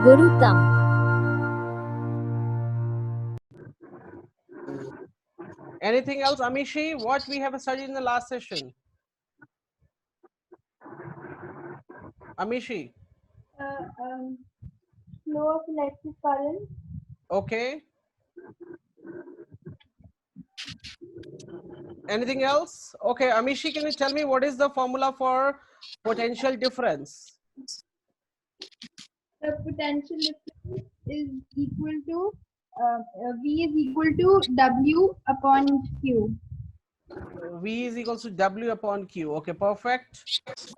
गुरुत्तम. Anything else, Amishi? What we have studied in the last session? Amishi? Flow of electric current. Okay. Anything else? Okay, Amishi, can you tell me what is the formula for potential difference? The potential difference is equal to V is equal to W upon Q. V is equals to W upon Q. Okay, perfect.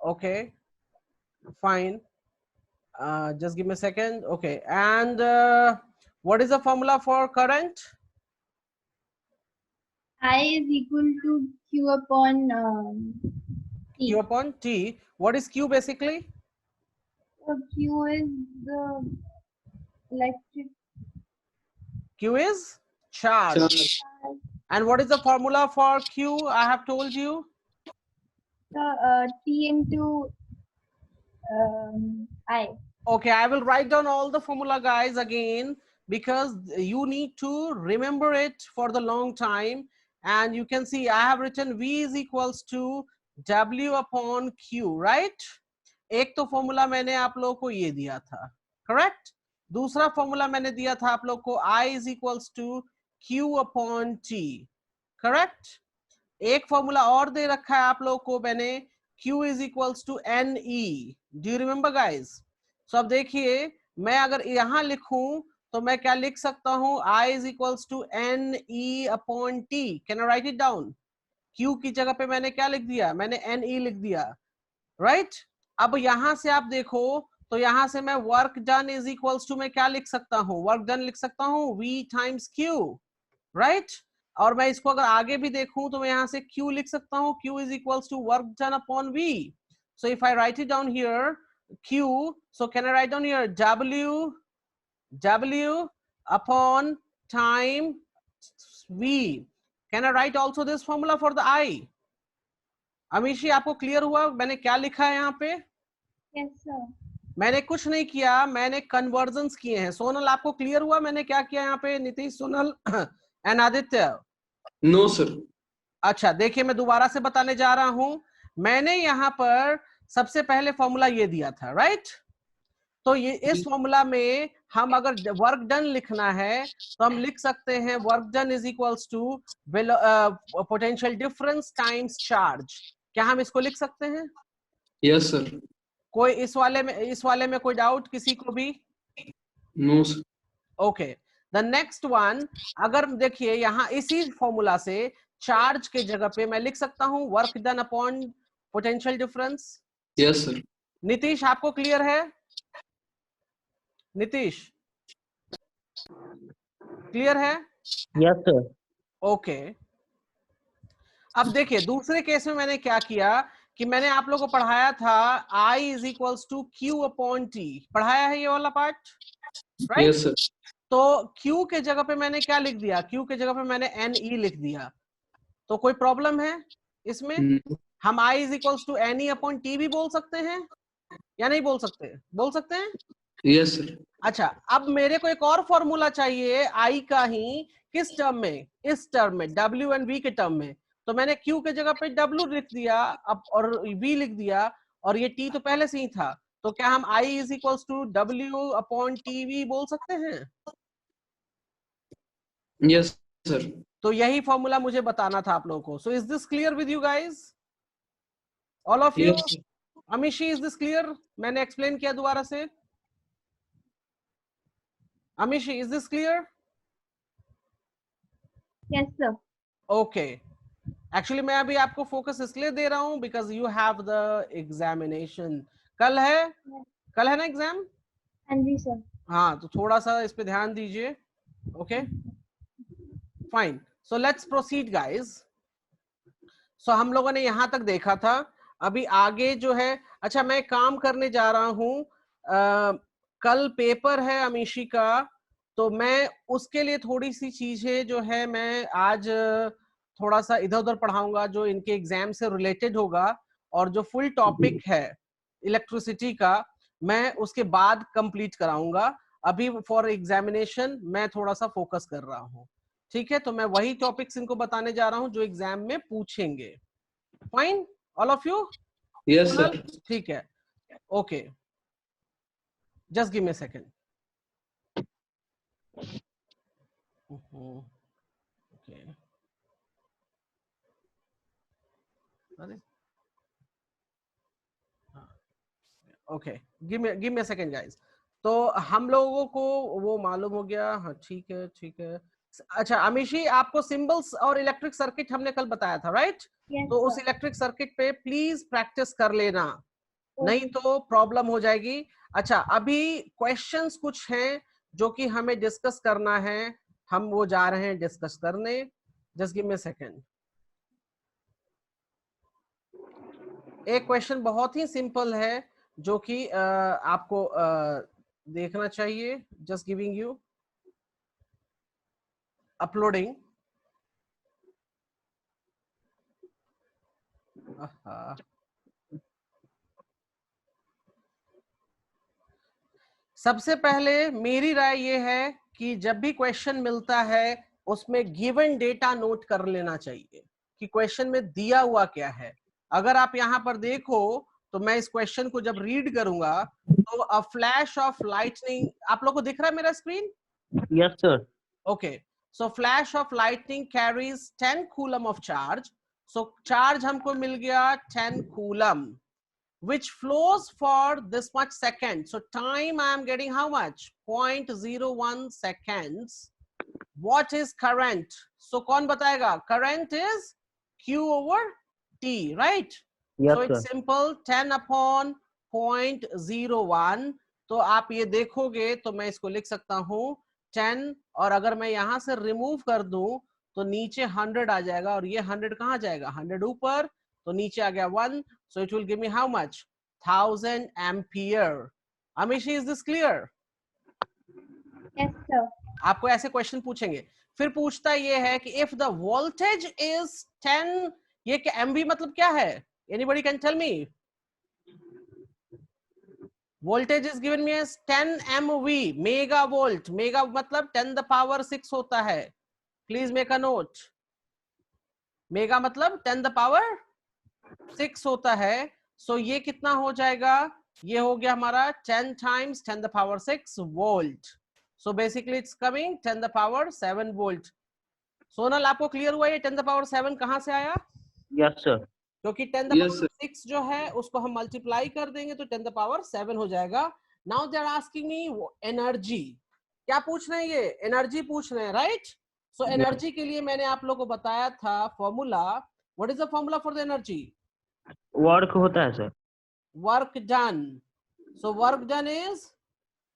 Okay, fine. Just give me a second. Okay, and what is the formula for current? I is equal to Q upon T. Q upon T. What is Q basically? Q is the electric. Q is charge. And what is the formula for Q? I have told you. T into I. Okay, I will write down all the formula, guys, again, because you need to remember it for the long time. And you can see I have written V is equals to W upon Q, right? एक तो formula मैंने आप लोगों को ये दिया था, correct? दूसरा फॉर्मूला मैंने दिया था आप लोग को I is equals to Q upon T, correct? एक फॉर्मूला और दे रखा है आप लोग को मैंने, Q is equals to NE. Do you remember, guys? So अब देखिए, मैं अगर यहाँ लिखूं तो मैं क्या लिख सकता हूं? I is equals to NE upon T. Can I write it down? Q की जगह पे मैंने क्या लिख दिया? मैंने NE लिख दिया, right? अब यहां से आप देखो तो यहां से मैं work done is equals to मैं क्या लिख सकता हूं? वर्क डन लिख सकता हूं V टाइम्स Q, राइट? और मैं इसको अगर आगे भी देखूं तो मैं यहां से Q लिख सकता हूं, Q is equals to work done upon V. So if I write it down here, Q, so can I write down here W upon time V. Can I write also this formula for the I? Amishi, आपको clear हुआ मैंने क्या लिखा है यहाँ पे? Yes, sir. मैंने कुछ नहीं किया, मैंने कन्वर्जन्स किए हैं. सोनल, आपको क्लियर हुआ मैंने क्या किया यहाँ पे? Nitish, Sonal and Aditya? No sir. अच्छा, देखिए मैं दोबारा से बताने जा रहा हूं. मैंने यहाँ पर सबसे पहले फॉर्मूला ये दिया था, राइट? तो ये इस फॉर्मूला में हम अगर वर्क डन लिखना है तो हम लिख सकते हैं work done is equals to potential difference times charge. क्या हम इसको लिख सकते हैं? Yes sir. कोई इस वाले में कोई डाउट किसी को भी? No sir. Okay, the next one, अगर देखिए यहाँ इसी फॉर्मूला से चार्ज के जगह पे मैं लिख सकता हूं work done upon potential difference. Yes sir. Nitish, आपको क्लियर है? नीतीश, क्लियर है? Yes sir. ओके, अब देखिए दूसरे केस में मैंने क्या किया कि मैंने आप लोगों को पढ़ाया था I is equals to Q upon T. पढ़ाया है ये वाला पार्ट, राइट? Yes sir. तो Q के जगह पे मैंने क्या लिख दिया? Q के जगह पे मैंने NE लिख दिया. तो कोई प्रॉब्लम है इसमें? हम I is equals to NE upon T भी बोल सकते हैं या नहीं बोल सकते? बोल सकते हैं. Yes sir. अच्छा, अब मेरे को एक और फॉर्मूला चाहिए I का ही. किस टर्म में? इस टर्म में, W एंड V के टर्म में. तो मैंने Q के जगह पे W लिख दिया अब और V लिख दिया, और ये T तो पहले से ही था. तो क्या हम I is equals to W upon TV बोल सकते हैं? Yes sir. तो यही फॉर्मूला मुझे बताना था आप लोगों को. So is this clear with you guys, all of you? Yes. Amishi, is this clear? मैंने एक्सप्लेन किया दोबारा से. Amishi, is this clear? Yes, sir. Okay, actually मैं अभी आपको फोकस इसलिए दे रहा हूं because you have the examination. कल है, कल है ना एग्जाम? हाँ जी सर. हाँ, तो थोड़ा सा इस पे ध्यान दीजिए. Okay, fine. So let's proceed guys. So हम लोगों ने यहां तक देखा था. अभी आगे जो है, अच्छा मैं काम करने जा रहा हूं. कल पेपर है अमीशी का, तो मैं उसके लिए थोड़ी सी चीजें जो है मैं आज थोड़ा सा इधर उधर पढ़ाऊंगा जो इनके एग्जाम से रिलेटेड होगा. और जो फुल टॉपिक है इलेक्ट्रिसिटी का, मैं उसके बाद कंप्लीट कराऊंगा। अभी फॉर एग्जामिनेशन मैं थोड़ा सा फोकस कर रहा हूँ, ठीक है। तो मैं वही टॉपिक्स इनको बताने जा रहा हूँ जो एग्जाम में पूछेंगे। Fine all of you? Yes sir. ठीक है, okay, just give me a second. Okay, अरे okay, give me a second guys. तो हम लोगों को वो मालूम हो गया, हाँ ठीक है ठीक है। अच्छा अमीशी, आपको सिंबल्स और इलेक्ट्रिक सर्किट हमने कल बताया था, राइट? Yes, तो उस sir. इलेक्ट्रिक सर्किट पे प्लीज प्रैक्टिस कर लेना, नहीं Okay. तो प्रॉब्लम हो जाएगी। अच्छा, अभी क्वेश्चंस कुछ हैं जो कि हमें डिस्कस करना है, हम वो जा रहे हैं डिस्कस करने। Just give me a second. एक क्वेश्चन बहुत ही सिंपल है जो कि आपको देखना चाहिए। Just giving you uploading. सबसे पहले मेरी राय ये है कि जब भी क्वेश्चन मिलता है उसमें गिवन डेटा नोट कर लेना चाहिए कि क्वेश्चन में दिया हुआ क्या है। अगर आप यहाँ पर देखो तो मैं इस क्वेश्चन को जब रीड करूंगा तो अ फ्लैश ऑफ लाइटनिंग, आप लोगों को दिख रहा है मेरा screen? Yes, sir. Okay, so flash of lightning carries 10 coulomb of charge. So charge हमको मिल गया 10 coulomb, which flows for this much second. So time I am getting how much? 0.01 seconds. What is current? So कौन बताएगा? Current is Q over T, right? Yes, So it's sir. simple, 10 upon 0.01. तो आप ये देखोगे तो मैं इसको लिख सकता हूँ 10, और अगर मैं यहां से रिमूव कर दूं तो नीचे 100 आ जाएगा, और ये 100 कहाँ जाएगा? 100 ऊपर, तो नीचे आ गया 1. So it will give me how much? 1000 ampere. Amishi, is this clear? Yes, sir. आपको ऐसे क्वेश्चन पूछेंगे। फिर पूछता ये है कि इफ द वोल्टेज इज 10, ये क्या एमवी मतलब क्या है? Anybody can tell me? Voltage is given me as 10 MV, mega volt. Mega मतलब 10 द पावर 6 होता है। Please make a note. Mega मतलब 10 द पावर 6 होता है। सो ये कितना हो जाएगा? ये हो गया हमारा 10 times 10 the power 6 volt. So basically it's coming 10 the power 7 volt. Sonal, आपको क्लियर हुआ ये 10 the power 7 कहां से आया? Yes, sir. क्योंकि 10 the Yes, power sir. 6 जो है उसको हम मल्टीप्लाई कर देंगे तो 10 the power 7 हो जाएगा। Now they are asking me energy. क्या पूछ रहे हैं ये? एनर्जी पूछ रहे हैं, राइट? सो एनर्जी के लिए मैंने आप लोगों को बताया था formula. What is the formula for the energy? Work होता है sir. Work done. So work done is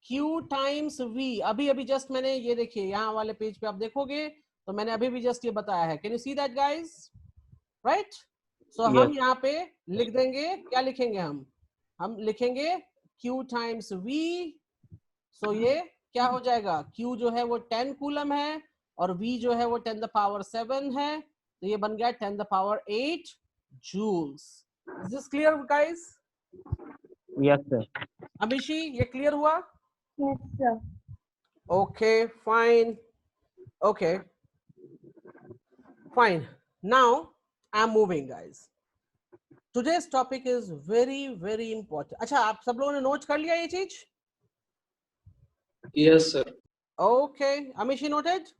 Q times V। अभी अभी जस्ट मैंने ये देखिए यहाँ वाले पेज पे आप देखोगे तो मैंने अभी भी जस्ट ये बताया है। Can you see that guys? Right? So हम Yes. यहाँ पे लिख देंगे, क्या लिखेंगे हम लिखेंगे Q टाइम्स V। सो ये क्या हो जाएगा? Q जो है वो 10 कूलम है और V जो है वो 10 द पावर 7 है, तो ये बन गया 10 the power 8 joules. Is this clear guys? Yes, sir. Amishi, ये क्लियर हुआ? Yes, sir. Okay, fine. Okay, fine. Now I'm moving, guys. Today's topic is very, very important. अच्छा, आप सब लोगों ने नोट कर लिया ये चीज? Yes, sir. Okay, Amishi noted?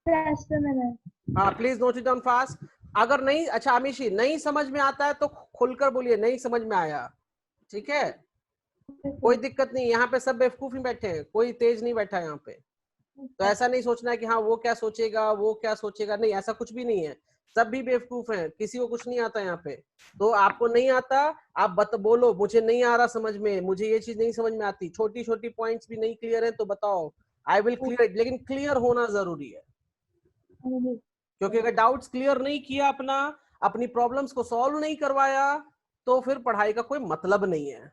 Just a minute. हाँ, please note it down fast. अगर नहीं, अच्छा अमीशी, नहीं समझ में आता है तो खुलकर बोलिए नहीं समझ में आया, ठीक है? कोई दिक्कत नहीं, यहाँ पे सब बेवकूफ ही बैठे हैं, कोई तेज नहीं बैठा है यहाँ पे। तो ऐसा नहीं सोचना है कि हाँ वो क्या सोचेगा, वो क्या सोचेगा, नहीं, ऐसा कुछ भी नहीं है। सब भी बेवकूफ हैं, किसी को कुछ नहीं आता यहाँ पे। तो आपको नहीं आता, आप बोलो मुझे नहीं आ रहा समझ में, मुझे ये चीज नहीं समझ में आती, छोटी छोटी पॉइंट्स भी नहीं क्लियर है तो बताओ, आई विल क्लियर इट। लेकिन क्लियर होना जरूरी है, क्योंकि अगर डाउट्स क्लियर नहीं किया अपनी प्रॉब्लम्स को सॉल्व नहीं करवाया तो फिर पढ़ाई का कोई मतलब नहीं है।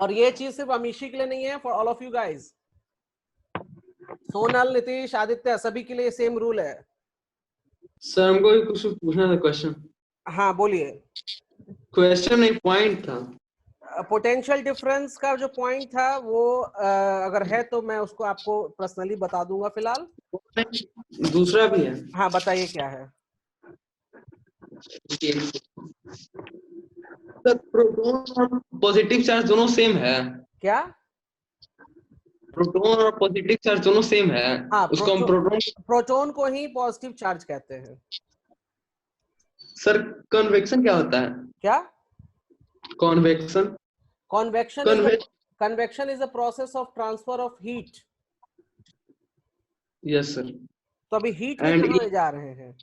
और ये चीज सिर्फ अमीशी के लिए नहीं है, for all of you guys. Sonal, Nitish, Aditya, सभी के लिए सेम रूल है। सर हमको भी कुछ पूछना था क्वेश्चन। हाँ बोलिए। क्वेश्चन नहीं, पॉइंट था। पोटेंशियल डिफरेंस का जो पॉइंट था वो अगर है तो मैं उसको आपको पर्सनली बता दूंगा फिलहाल। दूसरा भी है। हाँ बताइए क्या है। सर प्रोटॉन और पॉजिटिव चार्ज दोनों सेम है। क्या? प्रोटॉन और पॉजिटिव चार्ज दोनों सेम है। हाँ उसको हम प्रोटॉन। प्रोटॉन को ही पॉजिटिव चार्ज कहते हैं। सर कन्वेक्शन क्या होता है? क्या? Convection. Convection is a process of transfer of heat. Yes sir. तो अभी हीट में एंड कहाँ जा रहे हैं?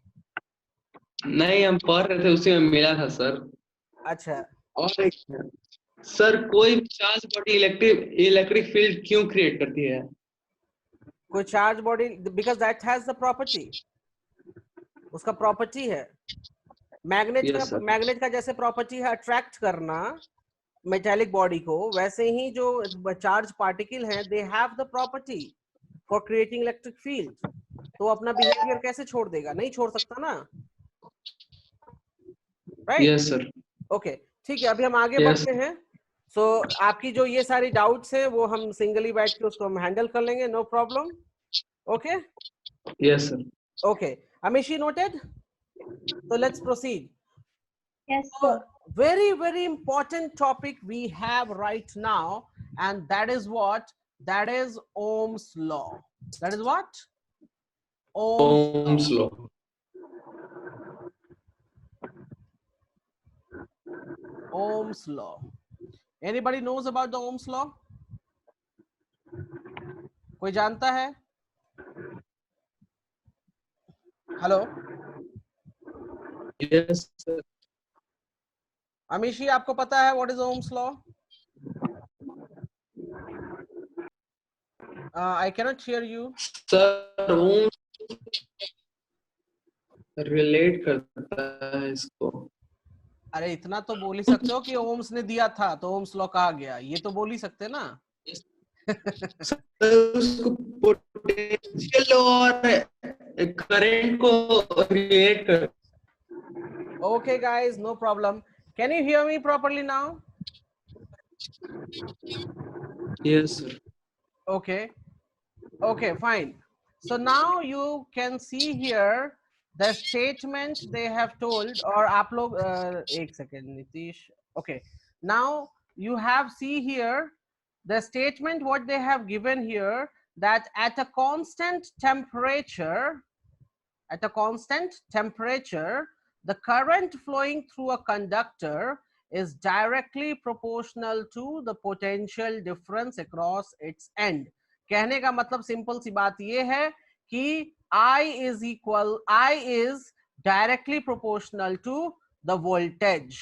नहीं, हम पढ़ रहे थे, उसी में मिला था सर। अच्छा और एक है, सर कोई चार्ज बॉडी इलेक्ट्रिक फील्ड क्यों क्रिएट करती है? कोई charge body, because that has the property, उसका प्रॉपर्टी है। Yes sir. मैग्नेट का जैसे प्रॉपर्टी है अट्रैक्ट करना मेटेलिक बॉडी को, वैसे ही जो चार्ज पार्टिकल हैं they have the property for creating electric field. तो अपना बिहेवियर कैसे छोड़ देगा? नहीं छोड़ सकता ना, राइट? Yes sir. ओके ठीक है, अभी हम आगे Yes. बढ़ते हैं। सो आपकी जो ये सारी डाउट्स हैं वो हम सिंगली बैठ के उसको हम हैंडल कर लेंगे, no problem. Okay yes sir. Okay, Amishi noted? So let's proceed. Yes, sir. Very important topic we have right now, and that is what? That is Ohm's law. That is what? Ohm's law. Ohm's law. Anybody knows about the Ohm's law? कोई जानता है? Hello Yes sir. Amishi, आपको पता है what is Ohm's law? I can not hear you sir Ohm relate करता है इसको। अरे इतना तो बोल ही सकते हो कि ओम्स ने दिया था तो ओम्स लॉ कहा गया, ये तो बोल ही सकते ना। सर उसको पोटेंशियल और करंट को रिलेट कर। Okay guys, no problem. Can you hear me properly now? Yes sir. Okay fine. So now you can see here the statement they have told, or आप लोग एक second Nitish. Okay, now you have see here the statement what they have given here, that at a constant temperature, the current flowing through a conductor is directly proportional to the potential difference across its end. कहने का मतलब simple सी बात ये है कि I is directly proportional to the voltage,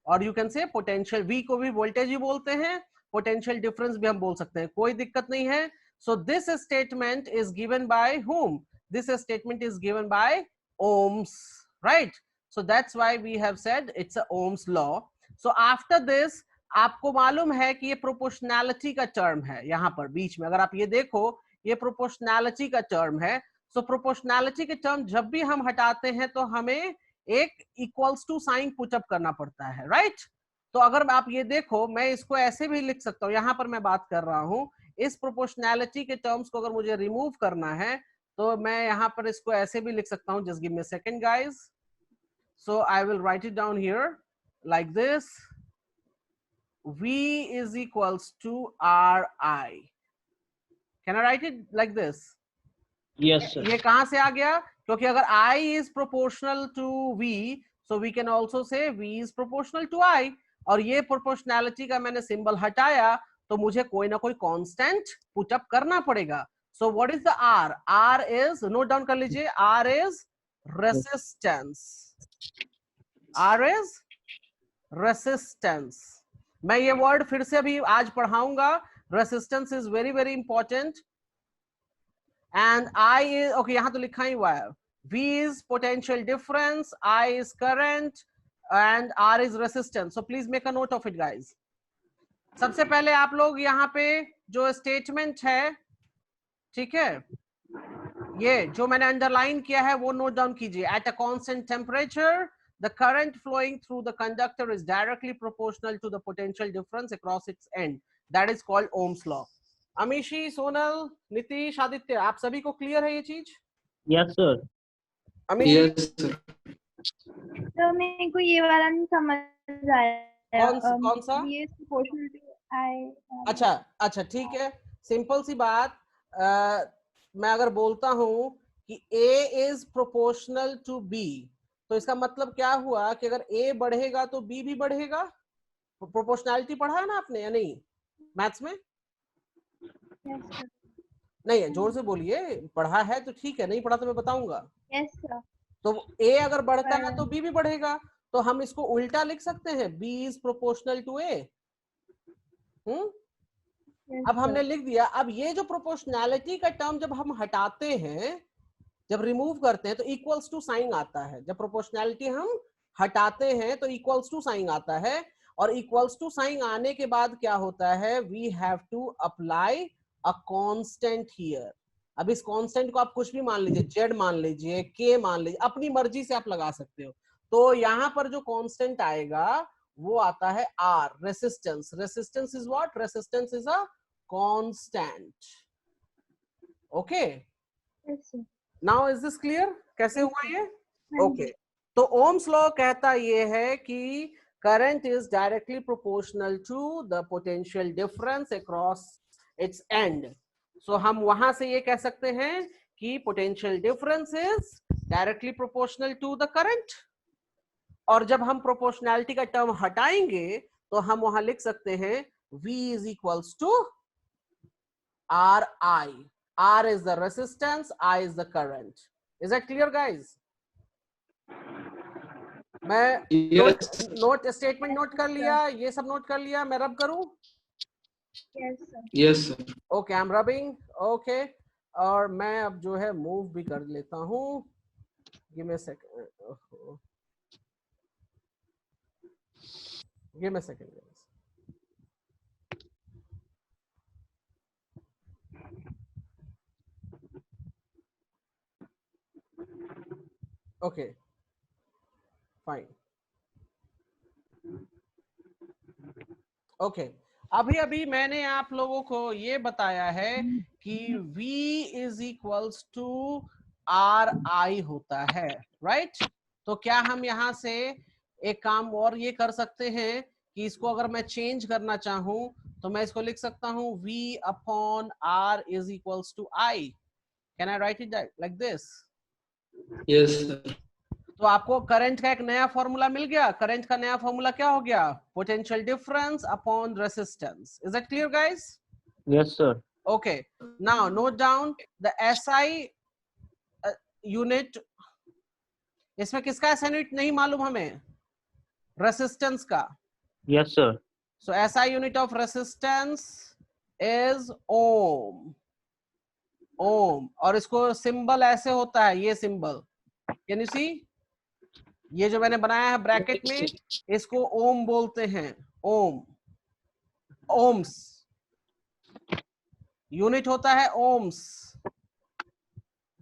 और you can say potential, V को भी voltage ही बोलते हैं, potential difference भी हम बोल सकते हैं, कोई दिक्कत नहीं है. So this statement is given by whom? This statement is given by Ohm's, right? So that's why we have said it's a Ohm's law. So after this आपको मालूम है कि ये प्रोपोर्शनैलिटी का टर्म है, यहाँ पर बीच में अगर आप ये देखो ये प्रोपोर्शनैलिटी का टर्म है. सो प्रोपोर्शनैलिटी के टर्म जब भी हम हटाते हैं तो हमें एक इक्वल्स टू साइन पुटअप करना पड़ता है, राइट? तो अगर आप ये देखो मैं इसको ऐसे भी लिख सकता हूँ, यहाँ पर मैं बात कर रहा हूँ इस प्रोपोर्शनैलिटी के टर्म्स को अगर मुझे रिमूव करना है तो मैं यहाँ पर इसको ऐसे भी लिख सकता हूँ. Just give me a second guys. So I will write it down here like this. V is equals to Ri. Can I write it like this? Yes sir. ये कहाँ से आ गया? क्योंकि अगर I is proportional to V, so we can also say V is proportional to I. और ये proportionality का मैंने सिंबल हटाया तो मुझे कोई ना कोई कांस्टेंट पुट अप करना पड़ेगा. So what is the R? R is, note down कर लीजिए, R is resistance. R is resistance. मैं ये वर्ड फिर से अभी आज पढ़ाऊंगा. Resistance is very important. And I is, okay यहाँ तो लिखा ही हुआ है, V is potential difference, I is current and R is resistance. So please make a note of it guys. सबसे पहले आप लोग यहाँ पे जो स्टेटमेंट है, ठीक है, ये जो मैंने अंडरलाइन किया है वो नोट डाउन कीजिए. At a constant temperature the current flowing through the conductor is directly proportional to the potential difference across its end. That is called Ohm's law. Amishi, Sonal, Nitish, Aditya, आप सभी को क्लियर है ये चीज? Yes sir. Amishi, Yes, sir. तो मेरे को ये वाला नहीं समझ आया. कौन सा? V is proportional to I. अच्छा अच्छा ठीक है. सिंपल सी बात. मैं अगर बोलता हूं कि A is proportional to B, तो इसका मतलब क्या हुआ कि अगर A बढ़ेगा तो B भी बढ़ेगा. प्रोपोर्शनैलिटी पढ़ा है ना आपने या नहीं मैथ्स में? Yes, sir. नहीं, जोर से बोलिए. पढ़ा है तो ठीक है, नहीं पढ़ा तो मैं बताऊंगा. Yes, sir. तो A अगर बढ़ता है पढ़ा तो B भी बढ़ेगा. तो हम इसको उल्टा लिख सकते हैं, B is proportional to A. Yes, अब हमने sir. लिख दिया. अब ये जो प्रोपोर्शनैलिटी का टर्म जब हम हटाते हैं, जब रिमूव करते हैं तो इक्वल्स टू साइन आता है. जब प्रोपोर्शनैलिटी हम हटाते हैं तो इक्वल्स टू साइन आता है. और इक्वल्स टू साइन आने के बाद क्या होता है, we have to apply a constant here. अब इस कांस्टेंट को आप कुछ भी मान लीजिए, जेड मान लीजिए, के मान लीजिए, अपनी मर्जी से आप लगा सकते हो. तो यहाँ पर जो कांस्टेंट आएगा वो आता है R, resistance. Resistance is what? Resistance is a constant. Okay, Yes, sir. Now is this clear? कैसे हुआ ये? हाँ ओके. जी. तो ओम्स लॉ कहता ये है कि current is directly proportional to the potential difference across its end. So हम वहां से ये कह सकते हैं कि potential difference is directly proportional to the current. और जब हम proportionality का टर्म हटाएंगे तो हम वहां लिख सकते हैं V is equals to RI. R is the resistance, I is the current. Is that clear, guys? मैं Yes. नोट स्टेटमेंट नोट कर लिया, ये सब नोट कर लिया. मैं रब करूं? Yes, sir. Yes, sir. Okay, I am rubbing. Okay, और मैं अब जो है मूव भी कर लेता हूं. Give me a second. Give me a second. Okay, fine. Okay, अभी अभी मैंने आप लोगों को ये बताया है कि V is equals to RI होता है, राइट? तो क्या हम यहाँ से एक काम और ये कर सकते हैं कि इसको अगर मैं चेंज करना चाहूं तो मैं इसको लिख सकता हूं V upon R is equals to I. Can I write it like this? Yes, sir. तो आपको करंट का एक नया फॉर्मूला मिल गया. करंट का नया फॉर्मूला क्या हो गया? Potential difference upon resistance. Is that clear, guys? Yes sir. Okay, now note down the SI unit. इसमें किसका SI यूनिट नहीं मालूम हमें? रेसिस्टेंस का. Yes sir. So SI unit of resistance is ohm. Ohm. और इसको सिंबल ऐसे होता है, ये सिंबल. कैन यू सी? ये जो मैंने बनाया है ब्रैकेट में, इसको ओम बोलते हैं. ओम, ओम्स. यूनिट होता है ओम्स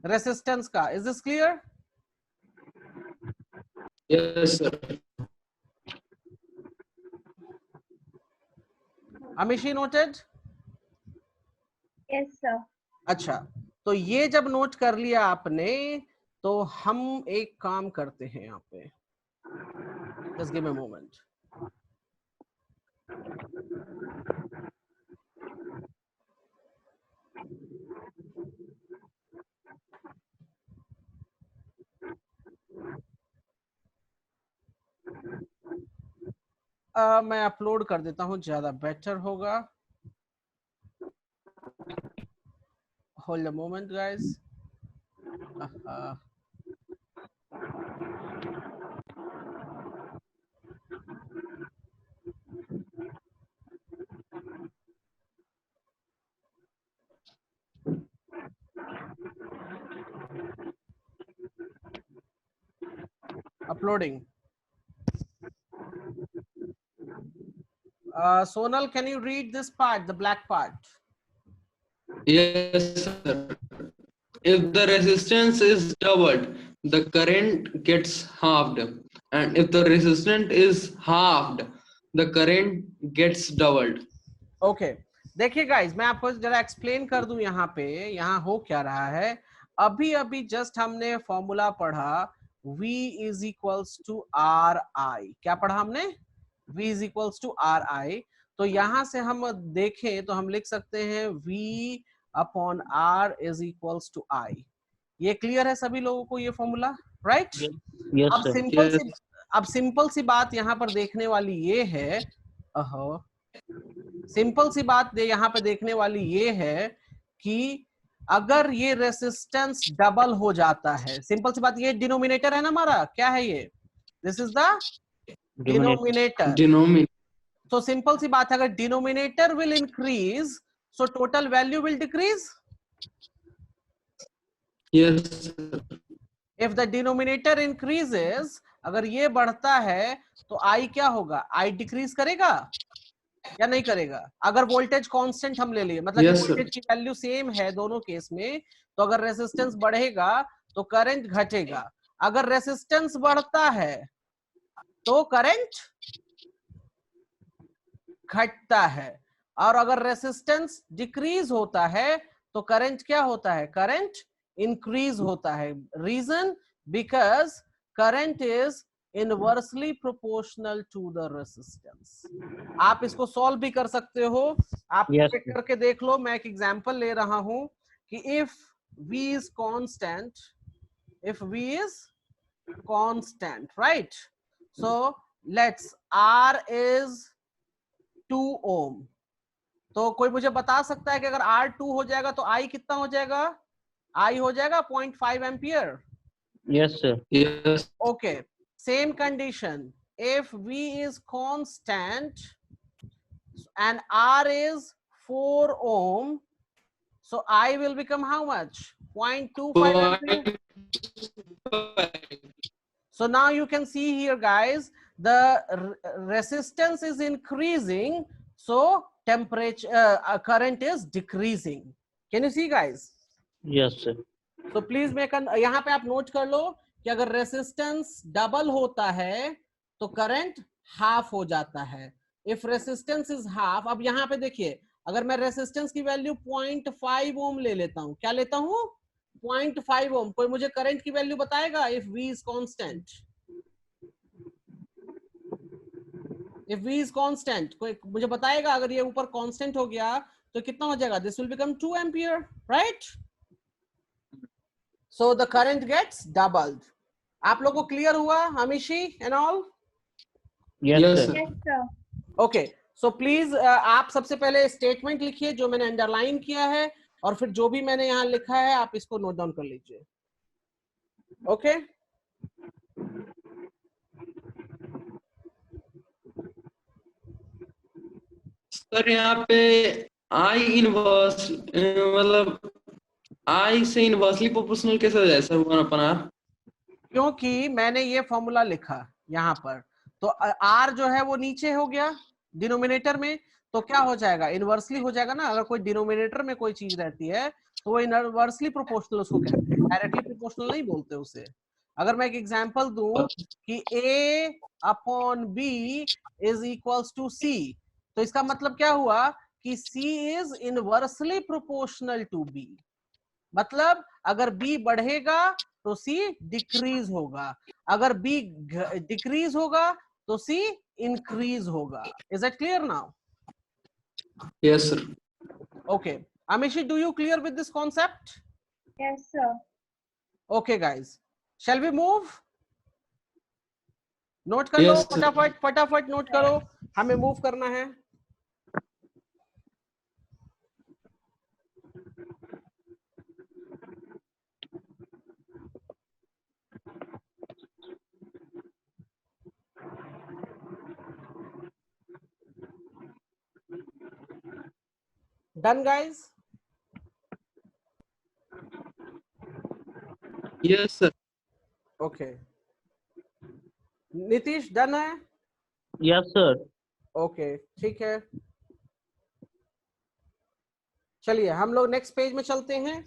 रेसिस्टेंस का. Is this clear? Yes, sir. Amishi noted? Yes, sir. अच्छा, तो ये जब नोट कर लिया आपने तो हम एक काम करते हैं यहाँ पे. Just give me a moment. मैं अपलोड कर देता हूँ, ज्यादा बेटर होगा. Hold a moment guys. Uploading. Sonal, can you read this part, the black part? Yes, sir. If the resistance is doubled, the current gets halved, and if the resistance is halved, the current gets doubled. Okay देखिए guys, मैं आपको जरा explain कर दूं यहाँ पे यहाँ हो क्या रहा है। अभी अभी जस्ट हमने फॉर्मूला पढ़ा V is equals to R I. क्या पढ़ा हमने? V is equals to R I. तो यहां से हम देखें तो हम लिख सकते हैं V upon R is equals to I. ये क्लियर है सभी लोगों को ये फॉर्मूला, राइट? Yes, अब sir. सिंपल सी बात यहाँ पर देखने वाली ये है, सिंपल सी बात यहाँ पे देखने वाली ये है कि अगर ये रेसिस्टेंस डबल हो जाता है, सिंपल सी बात, ये डिनोमिनेटर है ना हमारा, क्या है ये? This is the denominator. Denominator. तो सिंपल सी बात है, अगर denominator will increase so total value will decrease. Yes, sir. If the denominator increases, अगर ये बढ़ता है तो आई क्या होगा? आई डिक्रीज करेगा या नहीं करेगा? अगर वोल्टेज कांस्टेंट हम ले लिए, मतलब Yes, sir. वोल्टेज की वैल्यू सेम है दोनों केस में, तो अगर रेसिस्टेंस बढ़ेगा तो करंट घटेगा। अगर रेसिस्टेंस बढ़ता है तो करंट घटता है, और अगर रेसिस्टेंस डिक्रीज होता है तो करंट क्या होता है? करंट इंक्रीज होता है। Reason? Because current is inversely proportional to the resistance. आप इसको सॉल्व भी कर सकते हो, आप Yes, चेक करके देख लो। मैं एक एग्जांपल ले रहा हूं कि if V is constant, if V is constant, right? So let's R is 2 ohm। तो कोई मुझे बता सकता है कि अगर R 2 हो जाएगा तो I कितना हो जाएगा? I हो जाएगा 0.5 ampere. Yes, sir. Yes. Okay, same condition. If V is constant and R is 4 ohm, so I will become how much? 0.25 ampere. So now you can see here, guys, the resistance is increasing, so temperature current is decreasing. Can you see, guys? Yes, sir. तो please मैं यहाँ पे आप note कर लो कि अगर resistance double होता है तो करंट हाफ हो जाता है। इफ रेसिस्टेंस इज हाफ, अब यहाँ पे देखिए, अगर मैं रेसिस्टेंस की वैल्यू 0.5 ओम ले लेता हूँ, क्या लेता हूँ? 0.5 ओम। कोई मुझे करंट की वैल्यू बताएगा? If V is constant, if V is constant कोई मुझे बताएगा? अगर ये ऊपर कांस्टेंट हो गया तो कितना हो जाएगा? This will become 2 ampere, right? So the current gets doubled. आप लोगों को क्लियर हुआ, हमीशी and all? Yes, Yes, sir. sir. Yes, sir. Okay, so please आप सबसे पहले स्टेटमेंट लिखिए जो मैंने अंडरलाइन किया है, और फिर जो भी मैंने यहाँ लिखा है आप इसको नोट डाउन कर लीजिए। ओके, सर यहाँ पे I इनवर्स मतलब I से इनवर्सली प्रोपोर्शनल कैसे हो जाए सर? 1/R? क्योंकि मैंने ये फॉर्मूला लिखा यहाँ पर, तो R जो है वो नीचे हो गया डिनोमिनेटर में, तो क्या हो जाएगा? इनवर्सली हो जाएगा ना। अगर कोई डिनोमिनेटर में कोई चीज रहती है तो वो इनवर्सली प्रोपोर्शनल उसको कहते हैं, डायरेक्टली प्रोपोर्शनल नहीं बोलते उसे। अगर मैं एक एग्जांपल दूं कि A अपॉन B is equals to C, तो इसका मतलब क्या हुआ कि C is inversely proportional to B। मतलब अगर B बढ़ेगा तो C डिक्रीज होगा, अगर B डिक्रीज होगा तो C इंक्रीज होगा। Is it clear now? Yes, sir. Okay, Amishi, do you clear with this concept? Yes, sir. Okay, guys, shall we move? Note कर लो Yes, sir. फटाफट फटाफट नोट करो, हमें मूव करना है। Done guys? Yes, sir. Okay, Nitish done है? Yes, sir. Okay, ठीक है, चलिए हम लोग नेक्स्ट पेज में चलते हैं।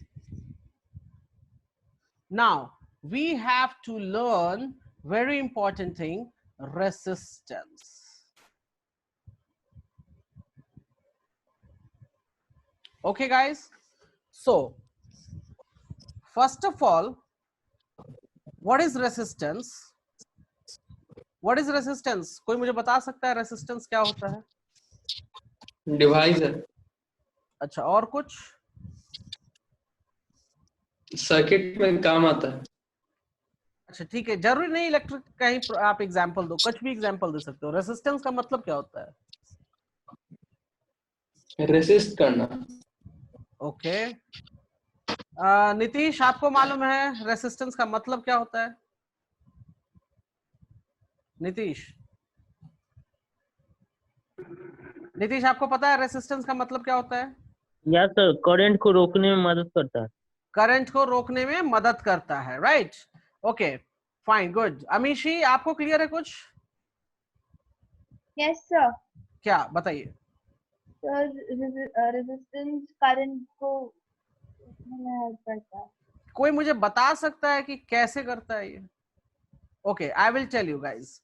Now we have to learn very important thing, resistance. Okay guys, so first of all, what is resistance? What is resistance? कोई मुझे बता सकता है resistance क्या होता है? डिवाइस है, अच्छा, और कुछ? सर्किट में काम आता है। अच्छा ठीक है, जरूरी नहीं इलेक्ट्रिक का ही आप एग्जांपल दो, कुछ भी एग्जांपल दे सकते हो। रेसिस्टेंस का मतलब क्या होता है? रेसिस्ट करना। ओके, नीतीश आपको मालूम है रेसिस्टेंस का मतलब क्या होता है? नीतीश, नीतीश आपको पता है रेसिस्टेंस का मतलब क्या होता है? यस सर, करंट को रोकने में मदद करता है। करंट को रोकने में मदद करता है, right? Okay fine, good. Amishi आपको क्लियर है कुछ? Yes, sir. क्या बताइए? So, resistance current को help करता है. कोई मुझे बता सकता है कि कैसे करता है ये? Okay, I will tell you guys.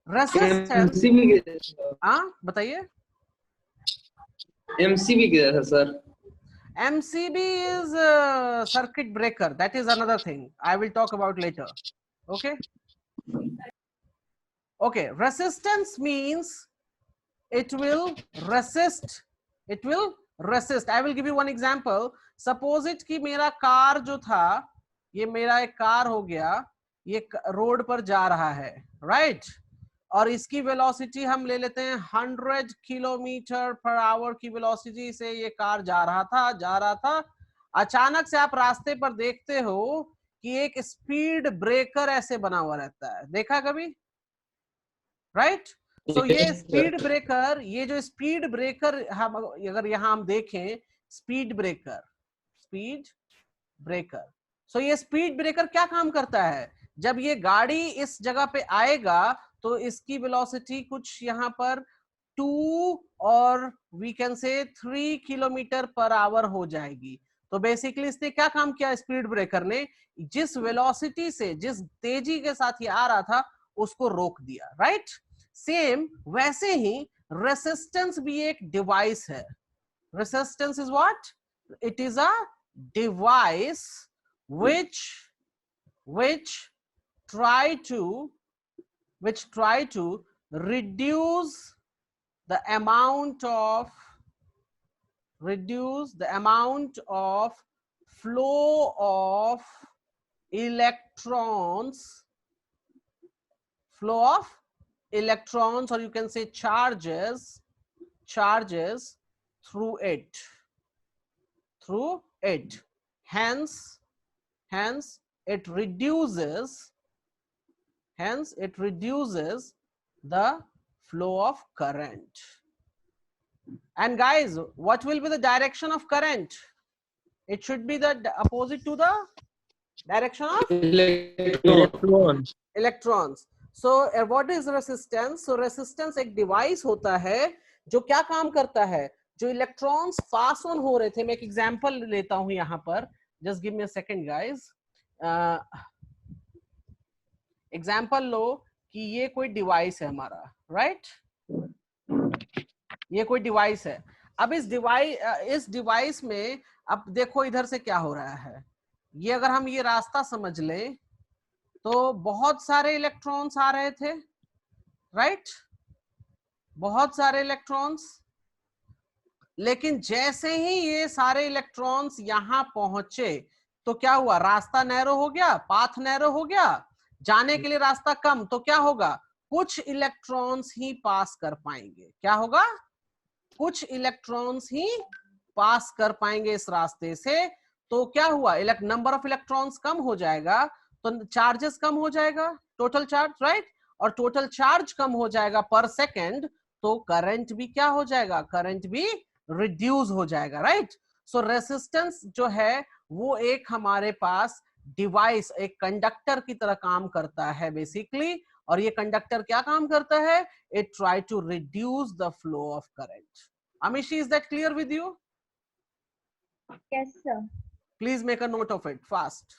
Resistance, MCB के जैसा। हाँ बताइए। एमसीबी के जैसा sir. MCB is circuit breaker. That is another thing I will talk about later. Okay. Okay. Resistance means it will resist. It will resist. I will give you one example. Suppose it कि मेरा car जो था, ये मेरा एक car हो गया, ये रोड पर जा रहा है, right? और इसकी वेलोसिटी हम ले लेते हैं 100 किलोमीटर पर आवर की वेलोसिटी से ये कार जा रहा था। अचानक से आप रास्ते पर देखते हो कि एक स्पीड ब्रेकर ऐसे बना हुआ रहता है, देखा कभी? राइट? तो ये स्पीड ब्रेकर, ये जो स्पीड ब्रेकर हम अगर यहाँ हम देखें, स्पीड ब्रेकर, सो ये स्पीड ब्रेकर क्या काम करता है? जब ये गाड़ी इस जगह पे आएगा तो इसकी वेलोसिटी कुछ यहाँ पर 2 और we can say 3 kilometre per hour हो जाएगी। तो बेसिकली इसने क्या काम किया? स्पीड ब्रेकर ने जिस वेलोसिटी से, जिस तेजी के साथ ये आ रहा था, उसको रोक दिया, राइट? सेम वैसे ही रेसिस्टेंस भी एक डिवाइस है। Resistance is what? It is a device which try to reduce the amount of flow of electrons, or you can say charges through it. Hence it reduces the flow of current. And guys, what will be the direction of current? It should be the opposite to the direction of electrons. So what is resistance? So resistance एक device होता है जो क्या काम करता है? जो electrons pass on हो रहे थे, मैं एक एग्जांपल लेता हूं यहाँ पर, just give me a second guys. Example लो कि ये कोई डिवाइस है हमारा, राइट? ये कोई डिवाइस है। अब इस डिवाइस में अब देखो इधर से क्या हो रहा है। ये अगर हम ये रास्ता समझ लें तो बहुत सारे इलेक्ट्रॉन्स आ रहे थे, राइट? बहुत सारे इलेक्ट्रॉन्स, लेकिन जैसे ही ये सारे इलेक्ट्रॉन्स यहां पहुंचे तो क्या हुआ? रास्ता नैरो हो गया, पाथ नैरो हो गया, जाने के लिए रास्ता कम। तो क्या होगा? कुछ इलेक्ट्रॉन्स ही पास कर पाएंगे। क्या होगा? कुछ इलेक्ट्रॉन्स ही पास कर पाएंगे इस रास्ते से। तो क्या हुआ? नंबर ऑफ इलेक्ट्रॉन्स कम हो जाएगा तो चार्जेस कम हो जाएगा, टोटल चार्ज, राइट? और टोटल चार्ज कम हो जाएगा पर सेकेंड, तो करंट भी क्या हो जाएगा? करंट भी रिड्यूस हो जाएगा, राइट? सो रेसिस्टेंस जो है वो एक हमारे पास डिवाइस, एक कंडक्टर की तरह काम करता है बेसिकली। और ये कंडक्टर क्या काम करता है? It try to reduce the flow of current. Amishi, is that clear with you? Yes, sir. Please make a note of it fast.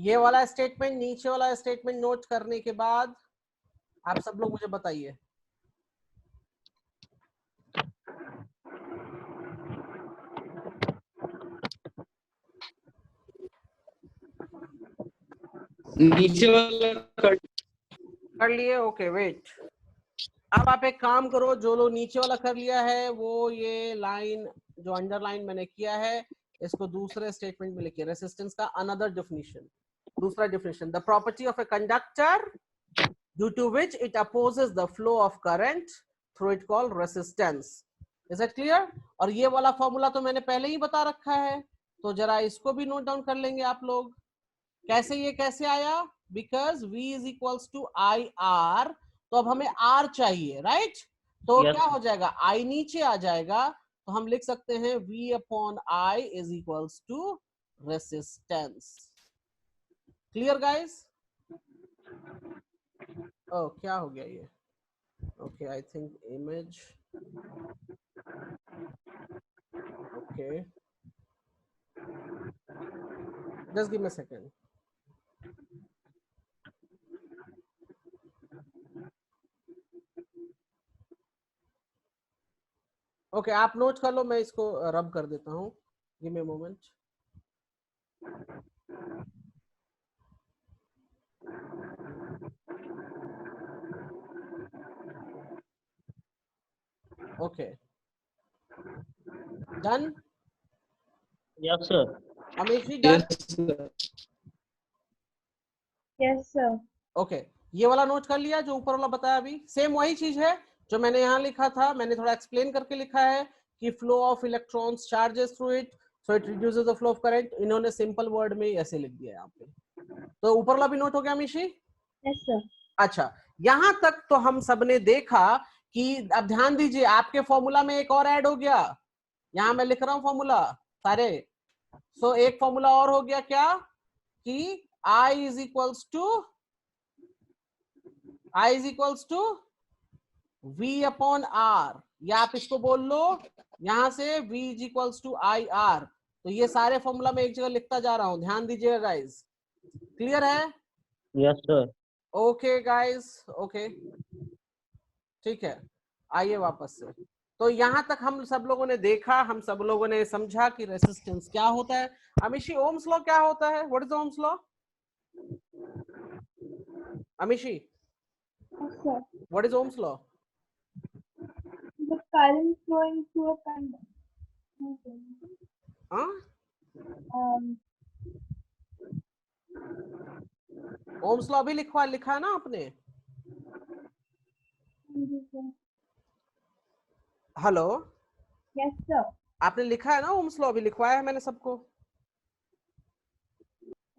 ये वाला स्टेटमेंट, नीचे वाला स्टेटमेंट नोट करने के बाद आप सब लोग मुझे बताइए। नीचे वाला कर लिए? ओके वेट, अब आप एक काम करो, जो लोग नीचे वाला कर लिया है वो ये लाइन जो अंडरलाइन मैंने किया है इसको दूसरे स्टेटमेंट में लिखिए। रेसिस्टेंस का अनदर डेफिनेशन, दूसरा definition, the property of a conductor due to which it opposes the flow of current through it called resistance. Is it clear? और ये वाला फॉर्मूला तो मैंने पहले ही बता रखा है, तो जरा इसको भी नोट डाउन कर लेंगे आप लोग। कैसे, ये कैसे आया? Because V is equals to I R, तो अब हमें R चाहिए, राइट? तो Yes. क्या हो जाएगा, I नीचे आ जाएगा, तो हम लिख सकते हैं V upon I is equals to resistance. Clear guys? Oh क्या हो गया ये? Okay I think image, okay just give me a second. Okay आप नोट कर लो, मैं इसको रब कर देता हूँ। Give me a moment. Okay done? Yes, sir. Amish ji done? yes sir. Yes, sir. Okay ये वाला नोट कर लिया जो ऊपर वाला बताया अभी? सेम वही चीज है जो मैंने यहाँ लिखा था, मैंने थोड़ा एक्सप्लेन करके लिखा है कि flow of electrons charges through it so it reduces the flow of current. इन्होंने सिंपल वर्ड में ऐसे लिख दिया यहाँ पे। तो ऊपर वाला भी नोट हो गया अमीशी? Yes, sir. अच्छा, यहां तक तो हम सबने देखा कि अब ध्यान दीजिए आपके फॉर्मूला में एक और ऐड हो गया। यहां मैं लिख रहा हूं फॉर्मूला सारे। सो एक फॉर्मूला और हो गया क्या कि I is equals to V upon R, या आप इसको बोल लो यहां से V is equals to I R. तो ये सारे फॉर्मूला में एक जगह लिखता जा रहा हूं, ध्यान दीजिएगा गाइस। क्लियर है? Yes, sir. Okay guys, okay ठीक है। आइए वापस से। तो यहां तक हम सब लोगों ने देखा, हम सब लोगों ने समझा कि रेसिस्टेंस क्या होता है। अमीशी ओम्स लॉ क्या होता है? What is Ohm's law? Amishi Yes, sir. What is Ohm's law? The current flowing through a conductor. हाँ, ओम्स लॉ भी लिखा है ना आपने? Hello, Yes, sir. आपने लिखा है ना ओम्स लॉ? भी लिखवाया है मैंने सबको।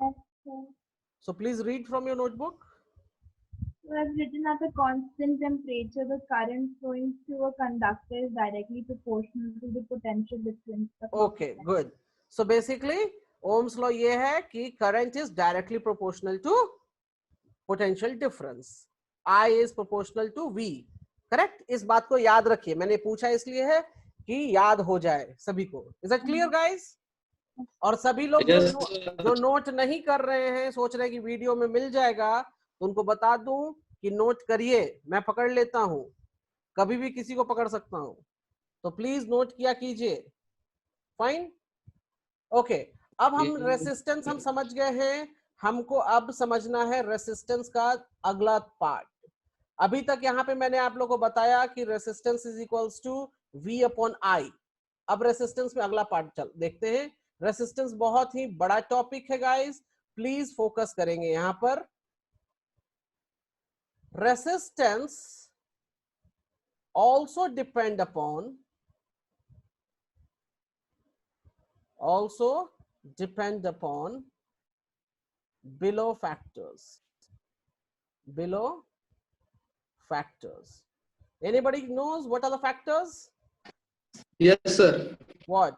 Yes, sir. So please read from your notebook. So I've written at a constant temperature, the current flowing through a conductor is directly proportional to the potential difference. Okay good. So basically Ohm's law ये है कि current is directly proportional to potential difference, I is proportional to V। Correct? इस बात को याद रखिए, मैंने पूछा इसलिए है कि याद हो जाए सभी को। Is it clear guys? और सभी लोग Yes, जो नोट नहीं कर रहे हैं, सोच रहे हैं कि वीडियो में मिल जाएगा, तो उनको बता दूं कि नोट करिए, मैं पकड़ लेता हूं, कभी भी किसी को पकड़ सकता हूं, तो प्लीज नोट किया कीजिए। Fine, okay. अब हम रेसिस्टेंस हम समझ गए हैं, हमको अब समझना है रेसिस्टेंस का अगला पार्ट। अभी तक यहाँ पे मैंने आप लोगों को बताया कि resistance is equals to V upon I। अब रेसिस्टेंस में अगला पार्ट चल देखते हैं। रेसिस्टेंस बहुत ही बड़ा टॉपिक है गाइस, प्लीज फोकस करेंगे यहां पर। Resistance also depend upon below factors. Anybody knows what are the factors? yes sir. What?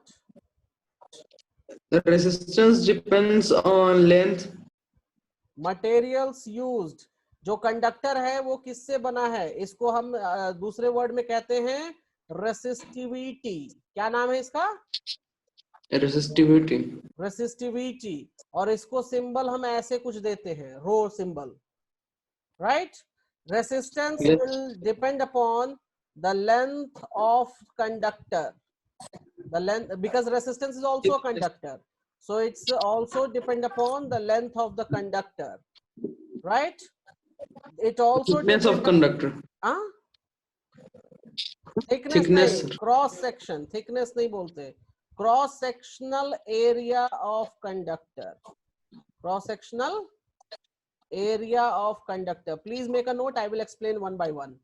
The resistance depends on length. Materials used, जो कंडक्टर है वो किससे बना है, इसको हम दूसरे वर्ड में कहते हैं रेसिस्टिविटी। क्या नाम है इसका? रेसिस्टिविटी। रेसिस्टिविटी, और इसको सिंबल हम ऐसे कुछ देते हैं, rho symbol, right. Resistance Yes. will depend upon the length of conductor, the length, because resistance is also a conductor, so it's also depend upon the length of the conductor, right. It also Thickness of conductor. हाँ, thickness Thickness. नहीं, cross section, thickness नहीं बोलते, cross sectional area of conductor, cross sectional area of conductor. Please make a note, I will explain one by one.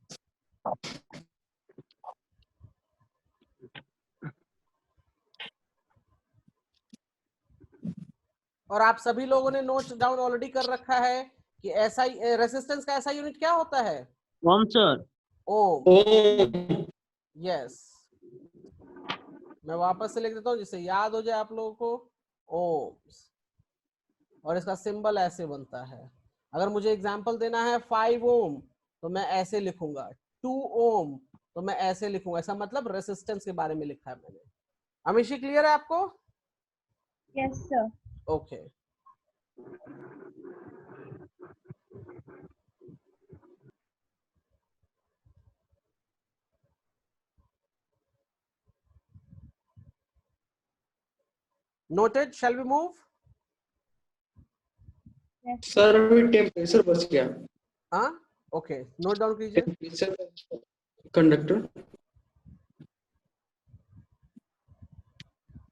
और आप सभी लोगों ने note down already कर रखा है कि ऐसा रेसिस्टेंस का ऐसा यूनिट क्या होता है? ओम सर। ओम। ओम। यस, मैं वापस से लिख देता हूँ जिससे याद हो जाए आप लोगों को, ओम्स, और इसका सिंबल ऐसे बनता है। अगर मुझे एग्जांपल देना है 5 ओम तो मैं ऐसे लिखूंगा, 2 ओम तो मैं ऐसे लिखूंगा, ऐसा मतलब रेसिस्टेंस के बारे में लिखा है मैंने। अमीशी क्लियर है आपको? Yes, sir. Okay. Noted, shall we move? Sir अभी टेम्परेचर बच गया। हाँ, ओके, नोट डाउन कीजिए। Temperature conductor.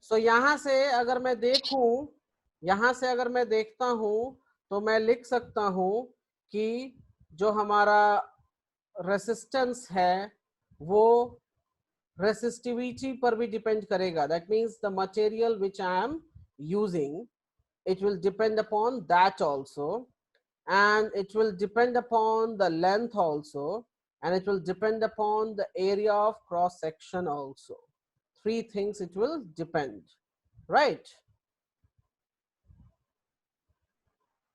सो यहां से अगर मैं देखूं, यहां से अगर मैं देखता हूं तो मैं लिख सकता हूं कि जो हमारा रेसिस्टेंस है वो रेसिस्टिविटी पर भी डिपेंड करेगा। That means the material which I am using, it will depend upon that also, and it will depend upon the length also, and it will depend upon the area of cross section also. 3 things it will depend, right?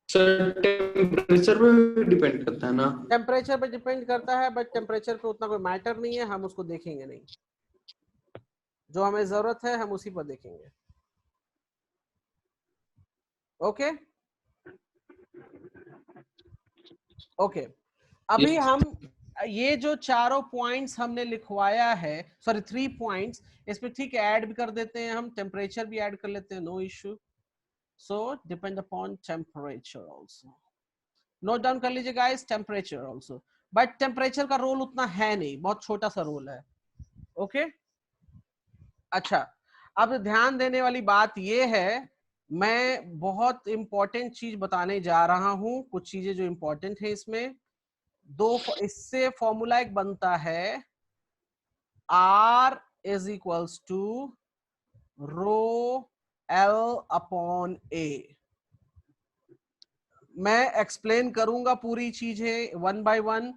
Sir temperature पे depend करता है ना? Temperature पे depend करता है, but temperature पे उतना कोई मैटर नहीं है, हम उसको देखेंगे नहीं, जो हमें जरूरत है हम उसी पर देखेंगे। ओके ओके, अभी हम ये जो चारों पॉइंट्स हमने लिखवाया है, सॉरी 3 पॉइंट्स, इसमें ठीक है ऐड भी कर देते हैं हम, टेम्परेचर भी ऐड कर लेते हैं, no issue. So depend upon temperature also, note down कर लीजिए guys, temperature also, but temperature का रोल उतना है नहीं, बहुत छोटा सा रोल है। ओके अच्छा, अब ध्यान देने वाली बात ये है, मैं बहुत इंपॉर्टेंट चीज बताने जा रहा हूं, कुछ चीजें जो इंपॉर्टेंट है इसमें। इससे फॉर्मूला एक बनता है, R is equals to rho L upon A। मैं एक्सप्लेन करूंगा पूरी चीजें वन बाय वन।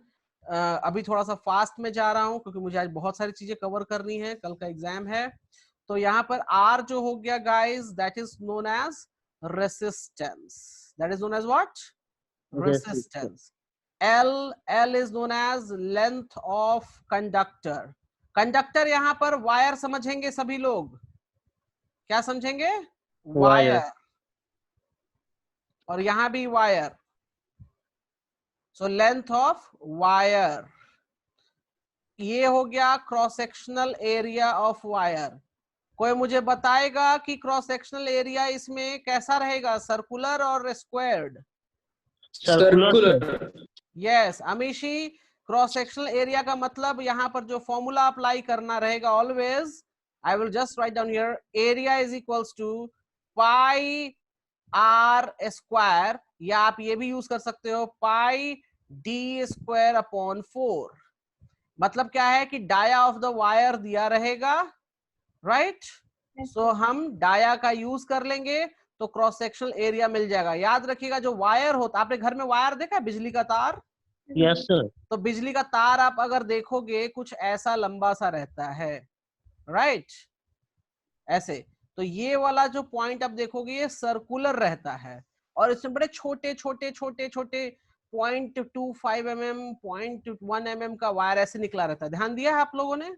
अभी थोड़ा सा फास्ट में जा रहा हूं क्योंकि मुझे आज बहुत सारी चीजें कवर करनी है, कल का एग्जाम है। तो यहाँ पर R जो हो गया guys, that is known as resistance, that is known as what? Resistance. L is known as length of conductor. Conductor यहाँ पर वायर समझेंगे सभी लोग, क्या समझेंगे? वायर, और यहां भी wire, so length of wire. ये हो गया cross sectional area of wire. कोई मुझे बताएगा कि क्रॉस सेक्शनल एरिया इसमें कैसा रहेगा, सर्कुलर और squared? Circular. Yes Amishi, cross sectional area का मतलब यहाँ पर जो फॉर्मूला अप्लाई करना रहेगा always, I will just write down here, area is equals to pi R square, या आप ये भी यूज कर सकते हो पाई डी स्क्वायर अपॉन 4। मतलब क्या है कि डाया ऑफ द वायर दिया रहेगा, राइट? सो हम डाया का यूज कर लेंगे तो क्रॉस सेक्शनल एरिया मिल जाएगा। याद रखिएगा जो वायर होता, आपने घर में वायर देखा है, बिजली का तार? Yes sir. तो बिजली का तार आप अगर देखोगे कुछ ऐसा लंबा सा रहता है, राइट? ऐसे, तो ये वाला जो पॉइंट आप देखोगे ये सर्कुलर रहता है, और इसमें बड़े छोटे छोटे छोटे छोटे 0.25 mm 0.1 mm का वायर ऐसे निकला रहता है। ध्यान दिया है आप लोगों ने?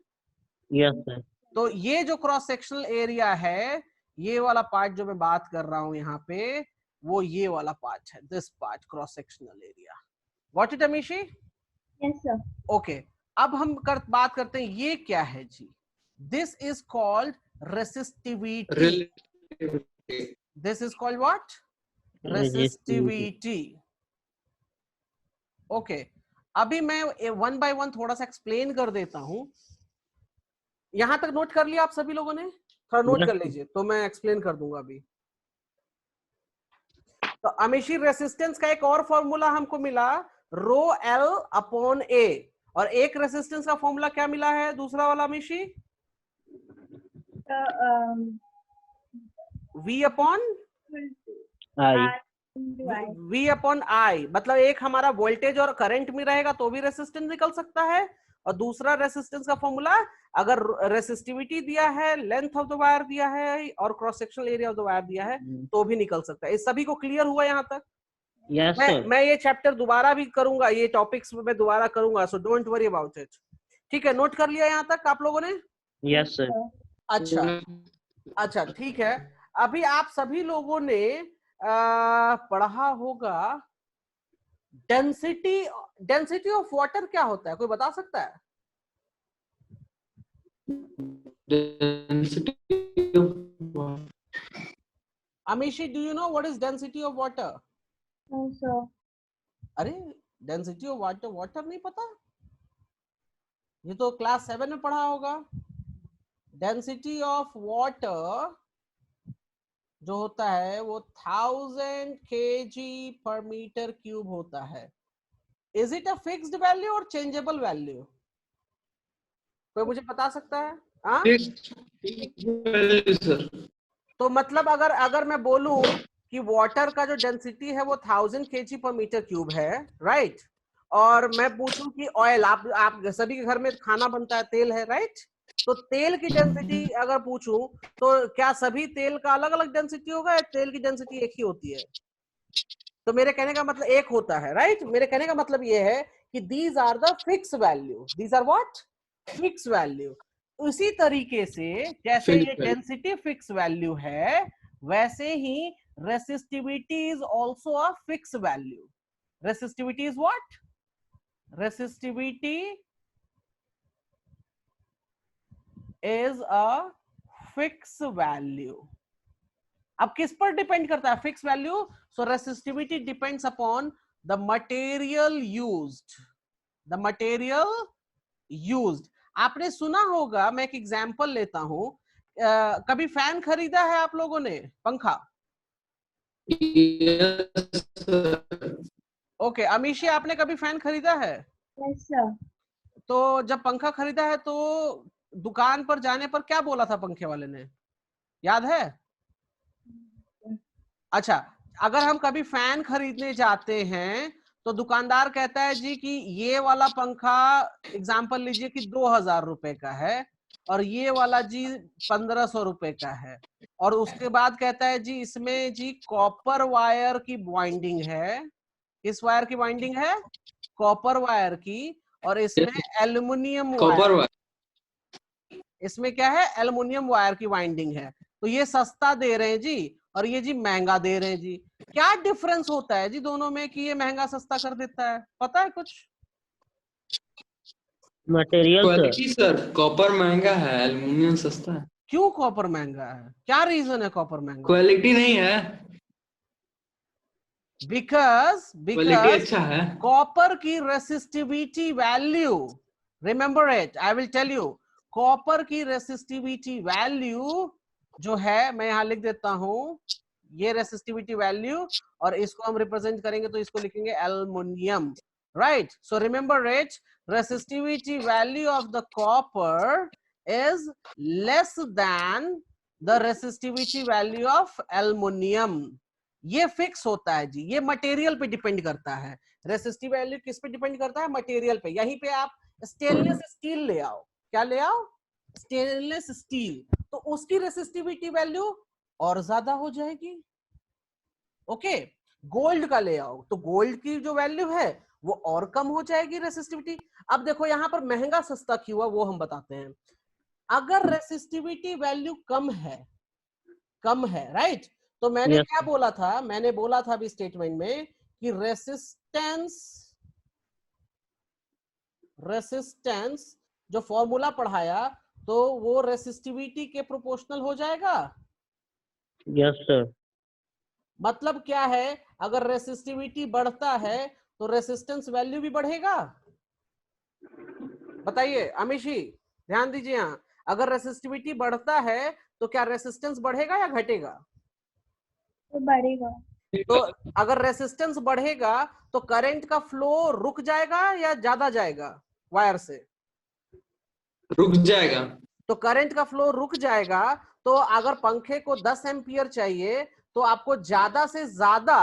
Yes sir. तो ये जो क्रॉस सेक्शनल एरिया है ये वाला पार्ट जो मैं बात कर रहा हूं यहाँ पे, वो ये वाला पार्ट है, this part, cross sectional area. What it Amishi? Yes, sir. Okay, अब हम बात करते हैं ये क्या है जी। This is called resistivity. Relativity. This is called what? Resistivity. Okay, अभी मैं वन बाय वन थोड़ा सा एक्सप्लेन कर देता हूं। यहां तक नोट कर लिया आप सभी लोगों ने? थोड़ा नोट कर लीजिए तो मैं एक्सप्लेन कर दूंगा अभी। तो अमीशी रेसिस्टेंस का एक और फॉर्मूला हमको मिला, रो एल अपॉन ए, और एक रेसिस्टेंस का फॉर्मूला क्या मिला है दूसरा वाला Amishi? V upon I. into I. V upon I, मतलब एक हमारा वोल्टेज और करंट में रहेगा तो भी रेसिस्टेंस निकल सकता है, और दूसरा रेसिस्टेंस का फॉर्मूला अगर रेसिस्टिविटी दिया है, लेंथ ऑफ द वायर दिया है और cross sectional area of the wire दिया है तो भी निकल सकता है। इस सभी को क्लियर हुआ यहाँ तक? Yes sir. मैं ये चैप्टर दोबारा भी करूंगा, ये टॉपिक्स मैं दोबारा करूंगा, so don't worry about it. ठीक है, नोट कर लिया यहाँ तक आप लोगों ने? Yes sir. अच्छा अच्छा, ठीक है। अभी आप सभी लोगों ने पढ़ा होगा डेंसिटी ऑफ वाटर क्या होता है, कोई बता सकता है? Density of water. Amishi, do you know what is density of water? No, sir. अरे डेंसिटी ऑफ वाटर नहीं पता? ये तो क्लास 7 में पढ़ा होगा। डेंसिटी ऑफ वाटर जो होता है वो 1000 kg per meter cube होता है। Is it a fixed value और चेंजेबल वैल्यू? कोई मुझे बता सकता है? हाँ, Fixed value, sir. तो मतलब अगर मैं बोलूं कि वाटर का जो डेंसिटी है वो 1000 kg पर मीटर क्यूब है, राइट, और मैं पूछूं कि ऑयल, आप सभी के घर में खाना बनता है, तेल है, राइट, तो तेल की डेंसिटी अगर पूछूं तो क्या सभी तेल का अलग अलग डेंसिटी होगा या तेल की डेंसिटी एक ही होती है? तो मेरे कहने का मतलब एक होता है, राइट। मेरे कहने का मतलब ये है कि these are the fix value, these are what? Fix value. उसी तरीके से जैसे Fixed ये value. डेंसिटी फिक्स वैल्यू है, वैसे ही resistivity is also a fix value. Resistivity is what? Resistivity is a fix value. अब किस पर डिपेंड करता है fix value? So resistivity depends upon the material used, the material used. आपने सुना होगा, मैं एक एग्जांपल लेता हूं, कभी फैन खरीदा है आप लोगों ने, पंखा? Yes, sir. ओके, अमीशी आपने कभी फैन खरीदा है? Yes, sir. तो जब पंखा खरीदा है तो दुकान पर जाने पर क्या बोला था पंखे वाले ने, याद है? अच्छा, अगर हम कभी फैन खरीदने जाते हैं तो दुकानदार कहता है जी कि ये वाला पंखा एग्जांपल लीजिए कि 2000 रुपए का है और ये वाला जी 1500 रुपए का है, और उसके बाद कहता है जी इसमें जी कॉपर वायर की वाइंडिंग है। किस वायर की वाइंडिंग है? कॉपर वायर की, और इसमें एल्युमिनियम Copper वायर, wire. इसमें क्या है? एल्युमिनियम वायर की वाइंडिंग है। तो ये सस्ता दे रहे हैं जी और ये जी महंगा दे रहे हैं जी। क्या डिफरेंस होता है जी दोनों में कि ये महंगा सस्ता कर देता है, पता है कुछ? Material sir. Quality, sir. Copper महंगा है, एल्युमिनियम सस्ता है। क्यों कॉपर महंगा है? क्या रीजन है कॉपर महंगा? क्वालिटी नहीं है, बिकॉज क्वालिटी अच्छा है। कॉपर की resistivity value, remember it, I will tell you, copper की रेसिस्टिविटी वैल्यू जो है, मैं यहां लिख देता हूं, ये रेसिस्टिविटी वैल्यू, और इसको हम रिप्रेजेंट करेंगे तो इसको लिखेंगे aluminium, right. So remember it, resistivity value of the copper is less than the resistivity value of aluminium. ये फिक्स होता है जी, ये मटेरियल पे डिपेंड करता है। रेसिस्टिव वैल्यू किस पे डिपेंड करता है? मटेरियल पे। यहीं पे आप स्टेनलेस स्टील ले आओ, क्या ले आओ? स्टेनलेस स्टील, तो उसकी रेसिस्टिविटी वैल्यू और ज्यादा हो जाएगी। ओके, गोल्ड का ले आओ तो गोल्ड की जो वैल्यू है वो और कम हो जाएगी रेसिस्टिविटी। अब देखो यहां पर महंगा सस्ता क्यों हुआ वो हम बताते हैं। अगर रेसिस्टिविटी वैल्यू कम है कम है, राइट? तो मैंने Yes, क्या sir. बोला था, मैंने बोला था अभी स्टेटमेंट में कि रेसिस्टेंस जो फॉर्मूला पढ़ाया तो वो रेसिस्टिविटी के प्रोपोर्शनल हो जाएगा। Yes, sir. मतलब क्या है, अगर रेसिस्टिविटी बढ़ता है तो रेसिस्टेंस वैल्यू भी बढ़ेगा। बताइए अमीशी, ध्यान दीजिए यहाँ, अगर रेसिस्टिविटी बढ़ता है तो क्या रेसिस्टेंस बढ़ेगा या घटेगा? तो बढ़ेगा। तो अगर रेसिस्टेंस बढ़ेगा तो करंट का फ्लो रुक जाएगा या ज्यादा जाएगा वायर से? रुक जाएगा। तो करंट का फ्लो रुक जाएगा। तो अगर पंखे को 10 एम्पियर चाहिए तो आपको ज्यादा से ज्यादा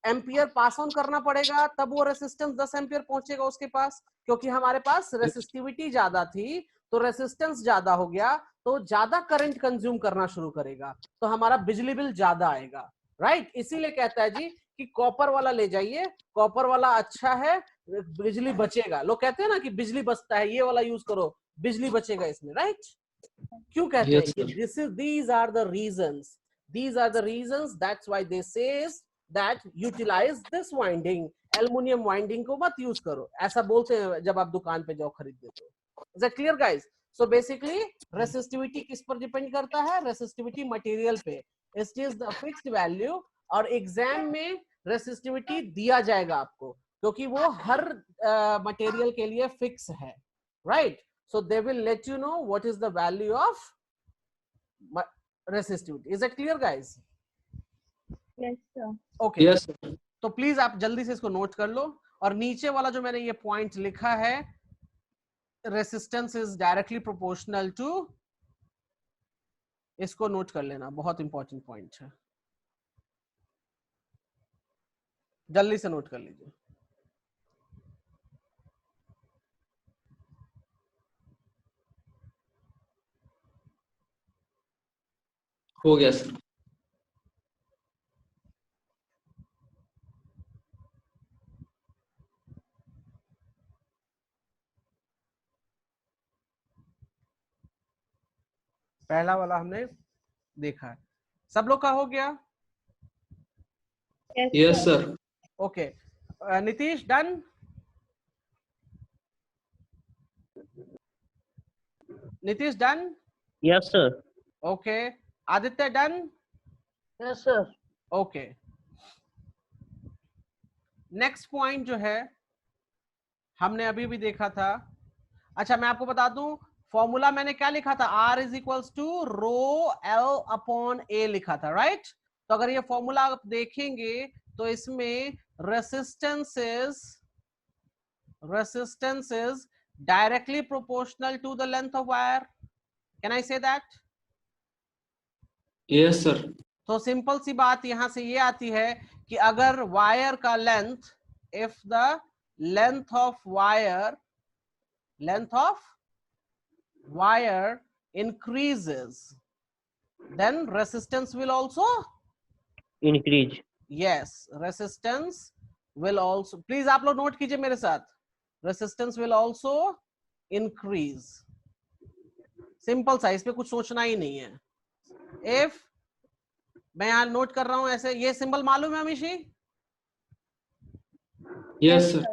एम्पियर पास ऑन करना पड़ेगा, तब वो रेसिस्टेंस 10 एम्पियर पहुंचेगा उसके पास, क्योंकि हमारे पास रेसिस्टिविटी ज्यादा थी तो रेसिस्टेंस ज्यादा हो गया, तो ज्यादा करंट कंज्यूम करना शुरू करेगा, तो हमारा बिजली बिल ज्यादा आएगा, राइट? इसीलिए कहता है जी कि कॉपर वाला ले जाइए, कॉपर वाला अच्छा है, बिजली बचेगा। लोग कहते हैं ना कि बिजली बचता है, ये वाला यूज करो, बिजली बचेगा इसमें, राइट? क्यों कहते Yes, हैं? sir. these are the reasons, that's why they says that utilize this winding, aluminium winding को मत यूज करो, ऐसा बोलते हैं जब आप दुकान पे जाओ खरीदते हो। Is that clear guys? So basically resistivity किस पर डिपेंड करता है? रेसिस्टिविटी मटेरियल पे, it is the fixed value, और एग्जाम में रेसिस्टिविटी दिया जाएगा आपको, क्योंकि वो हर मटेरियल के लिए फिक्स है, right? So they will let you know what is the value of resistivity. Is that clear, guys? Yes, sir. Okay. Yes, sir. तो प्लीज आप जल्दी से इसको नोट कर लो, और नीचे वाला जो मैंने ये पॉइंट लिखा है, resistance is directly proportional to, इसको नोट कर लेना, बहुत इंपॉर्टेंट पॉइंट है, जल्दी से नोट कर लीजिए। हो गया सर। पहला वाला हमने देखा है, सब लोग का हो गया? Yes, Yes, sir. sir. Okay, Nitish done? Nitish done? Yes, sir. Okay, Aditya done? Yes, sir. Okay, next point जो है हमने अभी भी देखा था। अच्छा, मैं आपको बता दूं, फॉर्मूला मैंने क्या लिखा था? R is equals to rho L upon A लिखा था, राइट? तो अगर ये फॉर्मूला आप देखेंगे तो इसमें resistance is directly proportional to the length of wire. Can I say that? Yes, sir. तो सिंपल सी बात यहां से ये आती है कि अगर वायर का length, if the length of wire increases, then resistance will also Increase. yes, resistance will also, please आप लोग नोट कीजिए मेरे साथ, resistance will also increase। Simple सा, इसमें कुछ सोचना ही नहीं है। if मैं यहाँ नोट कर रहा हूं ऐसे, ये सिंबल मालूम है Amishi? Yes, sir.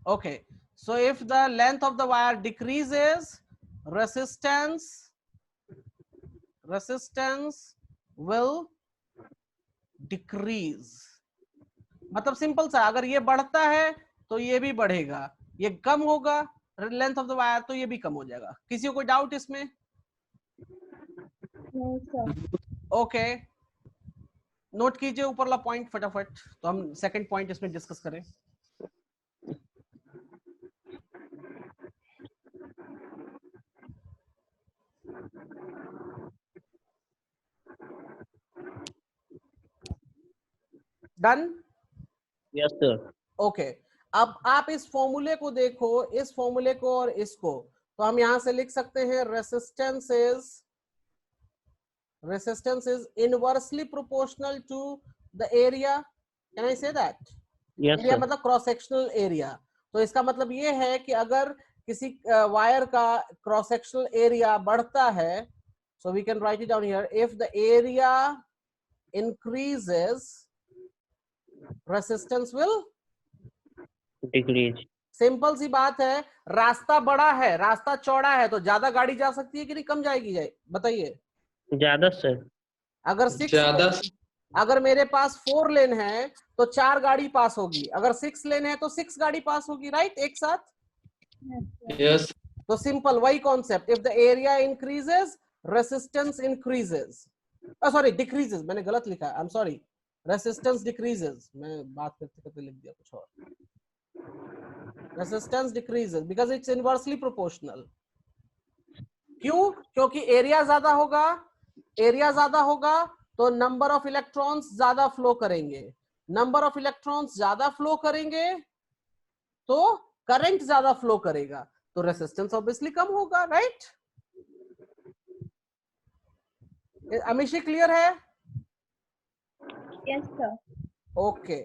Okay, so if the length of the wire decreases, resistance will decrease। मतलब सिंपल सा, अगर ये बढ़ता है तो ये भी बढ़ेगा, ये कम होगा लेंथ ऑफ द वायर तो ये भी कम हो जाएगा। किसी को कोई डाउट इसमें? No, sir. ओके, नोट कीजिए ऊपर वाला पॉइंट फटाफट, तो हम सेकंड पॉइंट इसमें डिस्कस करें। डन? Yes, sir. ओके, अब आप इस फॉर्मूले को देखो, इस फॉर्मूले को और इसको, तो हम यहां से लिख सकते हैं resistance is inversely proportional to the area। Can I say that? Yes, area sir. मतलब क्रॉस सेक्शनल एरिया। तो इसका मतलब ये है कि अगर किसी वायर का क्रॉस सेक्शनल एरिया बढ़ता है So we can write it down here. If the area increases, resistance will Decrease. Simple सी बात है, रास्ता बड़ा है, रास्ता चौड़ा है, तो ज्यादा गाड़ी जा सकती है कि नहीं, कम जाएगी? बताइए। ज्यादा सर। अगर अगर मेरे पास 4 लेन है तो 4 गाड़ी पास होगी, अगर 6 लेन है तो 6 गाड़ी पास होगी, राइट, एक साथ। Yes. तो सिंपल वही concept, if the area increases resistance increases, sorry decreases, मैंने गलत लिखा है, I am sorry, resistance decreases, मैं बात करते करते लिख दिया कुछ और। Resistance decreases because it's inversely proportional. क्यों? क्योंकि एरिया ज्यादा होगा, एरिया ज्यादा होगा तो नंबर ऑफ इलेक्ट्रॉन्स ज्यादा फ्लो करेंगे, नंबर ऑफ इलेक्ट्रॉन्स ज्यादा फ्लो करेंगे तो करंट ज्यादा फ्लो करेगा, तो रेसिस्टेंस ऑब्वियसली कम होगा, राइट? अमीशी क्लियर है? Yes, sir. Okay,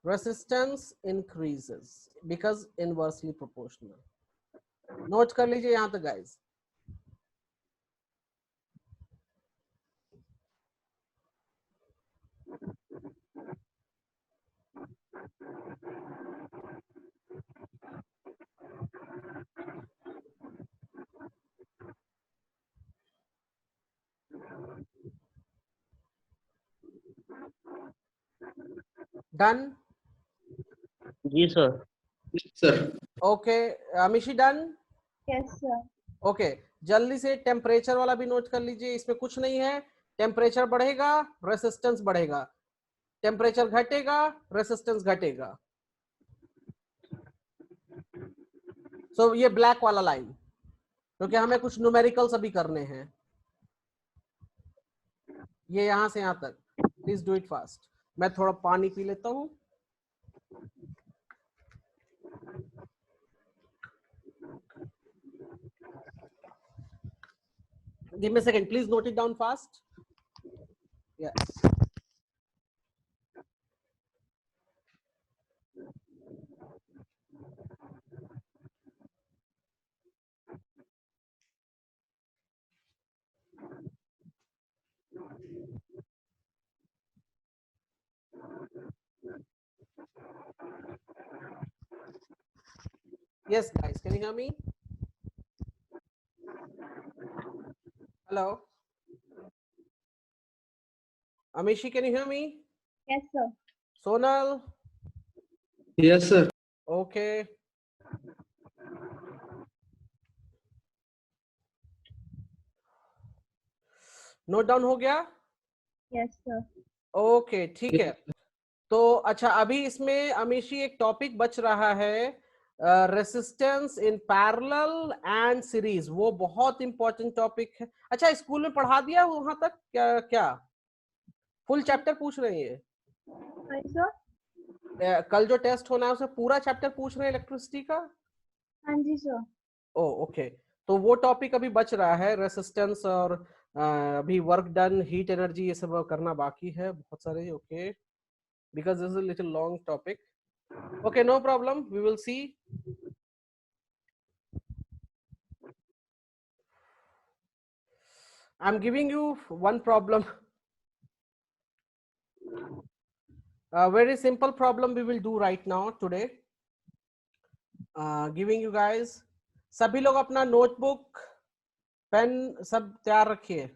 resistance increases because inversely proportional. Note कर लीजिए यहां तक गाइस। डन? जी sir. Yes, sir. Okay, Amishi done? Yes, sir. Okay, जल्दी से टेम्परेचर वाला भी नोट कर लीजिए, इसमें कुछ नहीं है, टेम्परेचर बढ़ेगा रेसिस्टेंस बढ़ेगा, टेम्परेचर घटेगा रेसिस्टेंस घटेगा। सो ये ब्लैक वाला लाइन, क्योंकि हमें कुछ न्यूमेरिकल्स अभी करने हैं, ये यहां से यहां तक। Please do it fast. मैं थोड़ा पानी पी लेता हूं। Give me a second, please note it down fast. Yes. Yes, guys, can you hear me? Hello? Amishi, can you hear me? Yes, sir. Sonal? Yes, sir. Okay. Note down हो गया? Yes, sir. Okay, ठीक है। तो अच्छा, अभी इसमें अमीशी एक topic बच रहा है, resistance in parallel and series, वो बहुत इंपॉर्टेंट टॉपिक है। अच्छा, स्कूल में पढ़ा दिया वहां तक क्या फुल चैप्टर पूछ रहे हैं? Sorry, sir. कल जो टेस्ट होना है उसमें पूरा चैप्टर पूछ रहे हैं इलेक्ट्रिसिटी का? हाँ जी, sir. ओ ओके, तो वो टॉपिक अभी बच रहा है, रेसिस्टेंस, और अभी वर्क डन, हीट एनर्जी, ये सब करना बाकी है बहुत सारे। Okay, because this is a little long topic. Okay, no problem, we will see. I am giving you one problem, very simple problem we will do right now today. Giving you guys, सभी लोग अपना notebook pen सब तैयार रखिए।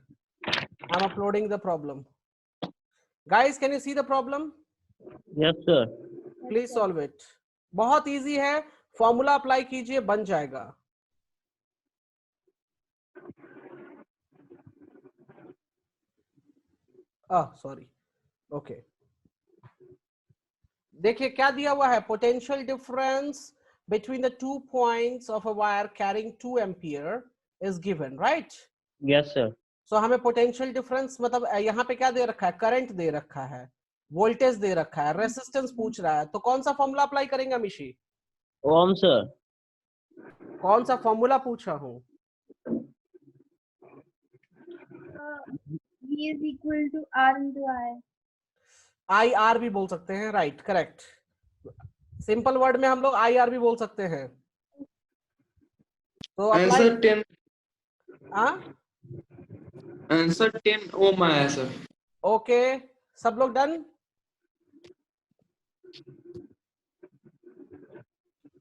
I'm uploading the problem. Guys, can you see the problem? Yes sir. Please solve it. बहुत easy है, formula apply कीजिए, बन जाएगा। Sorry, okay. देखिए क्या दिया हुआ है, potential difference between the 2 points of a wire carrying 2 ampere is given, right? Yes sir. So हमें पोटेंशियल डिफरेंस मतलब यहाँ पे क्या दे रखा है, करंट दे रखा है, वोल्टेज दे रखा है, रेसिस्टेंस पूछ रहा है, तो कौन सा फॉर्मूला अप्लाई करेंगे अमीशी? ओम सर। कौन सा फॉर्मूला पूछा हूँ? V is equal to R into I. I R भी बोल सकते हैं, राइट, करेक्ट। सिंपल वर्ड में हम लोग आई आर भी बोल सकते हैं। तो Answer 10. हाँ, आंसर 10 ओम आया सर। ओके, सब लोग डन?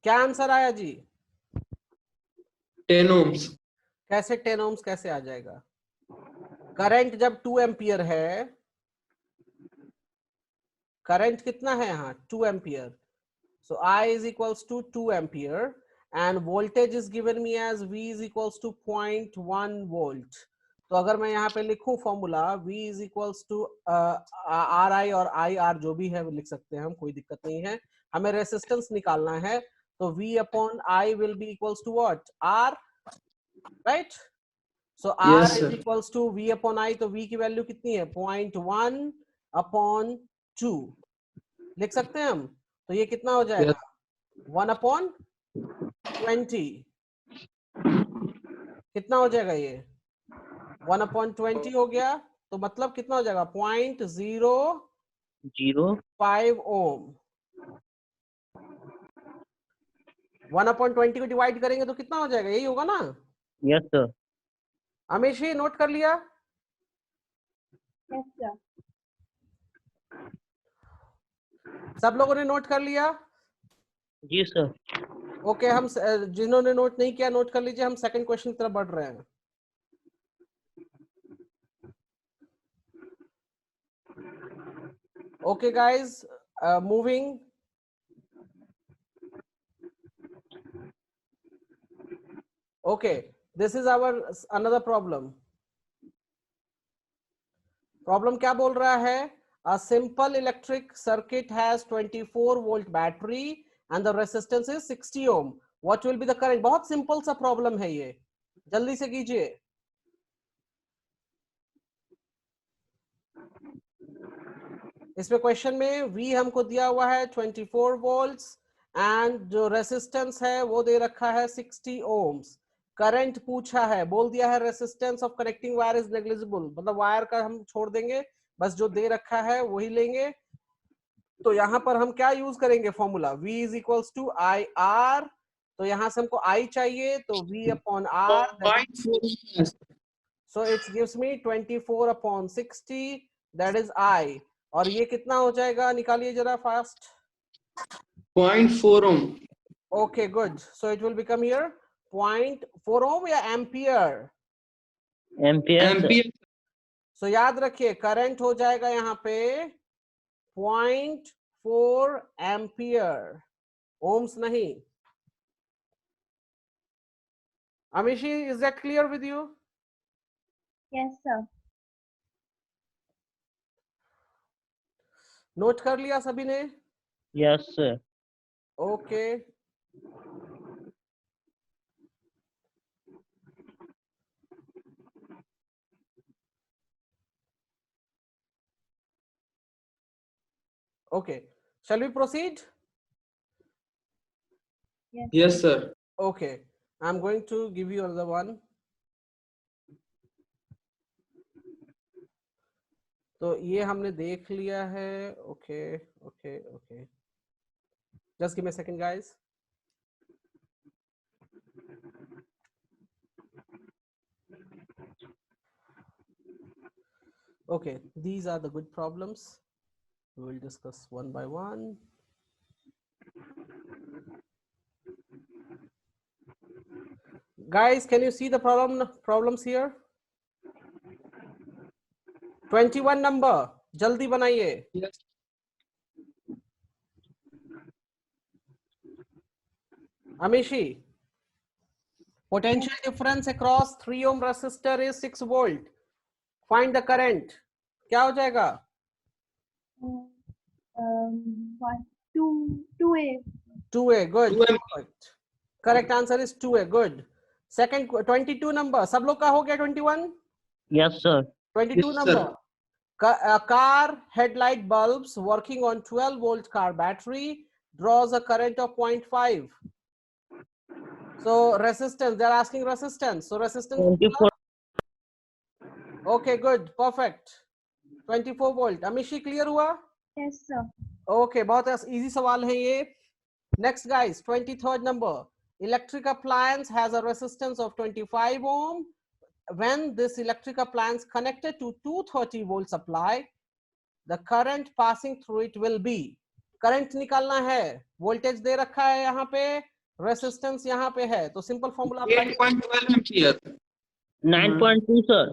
क्या आंसर आया जी? 10 ohms। कैसे 10 ohms कैसे आ जाएगा? करंट जब 2 एम्पियर है, करंट कितना है यहाँ 2 ampere, so I is equals to 2 ampere and voltage is given me as V is equals to 0.1 volt. तो अगर मैं यहाँ पे लिखूं formula V is equals to RI और IR जो भी है वो लिख सकते हैं हम, कोई दिक्कत नहीं है। हमें रेसिस्टेंस निकालना है तो V upon I will be equals to what? R, right? So R Yes, is sir. equals to V upon I, तो V की वैल्यू कितनी है 0.1 upon 2 लिख सकते हैं हम। तो ये कितना हो जाएगा 1 upon 20, कितना हो जाएगा ये 1 upon 20 हो गया, तो मतलब कितना हो जाएगा 0.05 ओम। 1 upon 20 को डिवाइड करेंगे तो कितना हो जाएगा, यही होगा ना? Yes sir. Amish ji note कर लिया? Yes, sir. सब लोगों ने नोट कर लिया? जी सर। ओके, हम जिन्होंने नोट नहीं किया नोट कर लीजिए, हम सेकंड क्वेश्चन की तरफ बढ़ रहे हैं। Okay guys, moving. Okay, this is our another problem. Problem क्या बोल रहा है? A simple electric circuit has 24 volt battery and the resistance is 60 ohm. What will be the current? बहुत सिंपल सा प्रॉब्लम है ये, जल्दी से कीजिए। इसमें क्वेश्चन में V हमको दिया हुआ है 24 वोल्ट्स एंड जो रेसिस्टेंस है वो दे रखा है 60 ohms। करंट पूछा है, बोल दिया है resistance of connecting wire is negligible, मतलब वायर का हम छोड़ देंगे, बस जो दे रखा है वही लेंगे। तो यहाँ पर हम क्या यूज करेंगे formula V is equals to I R, तो यहाँ से हमको I चाहिए तो V upon R, 0.4 so it gives me 24 upon 60 that is I, और ये कितना हो जाएगा निकालिए जरा fast. 0.4 ohm। Okay, good. So it will become here 0.4 ohm या ampere? Ampere sir. Ampere. So याद रखिए करंट हो जाएगा यहाँ पे 0.4 एम्पियर, ओम्स नहीं। Amishi, is that clear with you? Yes, sir. Note कर लिया सभी ने? Yes sir. Okay, okay, shall we proceed? Yes. Yes, sir। Okay, I'm going to give you another one. तो ये हमने देख लिया है। Okay okay okay, just give me a second guys. Okay, these are the good problems. We will discuss one by one. Guys, can you see the problems here? 21 number, जल्दी बनाइए। Yes। Amishi, potential difference across 3 ohm resistor is 6 volt. Find the current. क्या हो जाएगा? 2A. 2A, good. 2 Perfect. Correct answer is 2A, good. Second 22 number, सब लोग का हो गया 21? Yes sir. 22 Yes, number. sir। A car headlight bulbs working on 12 volt car battery draws a current of 0.5. So resistance, they're asking resistance. So resistance. 24 Okay, good, perfect. 24 volt. Amishi, clear हुआ? Yes, sir. Okay, बहुत easy सवाल है ये. Next guys, 23rd number. Electric appliance has a resistance of 25 ohm. when this electric appliance connected to 230 volt supply, the current passing through it will be, current निकालना है, voltage दे रखा है यहाँ पे, रेसिस्टेंस यहाँ पे है, तो simple formula apply 8.12 ampere 9.2 sir.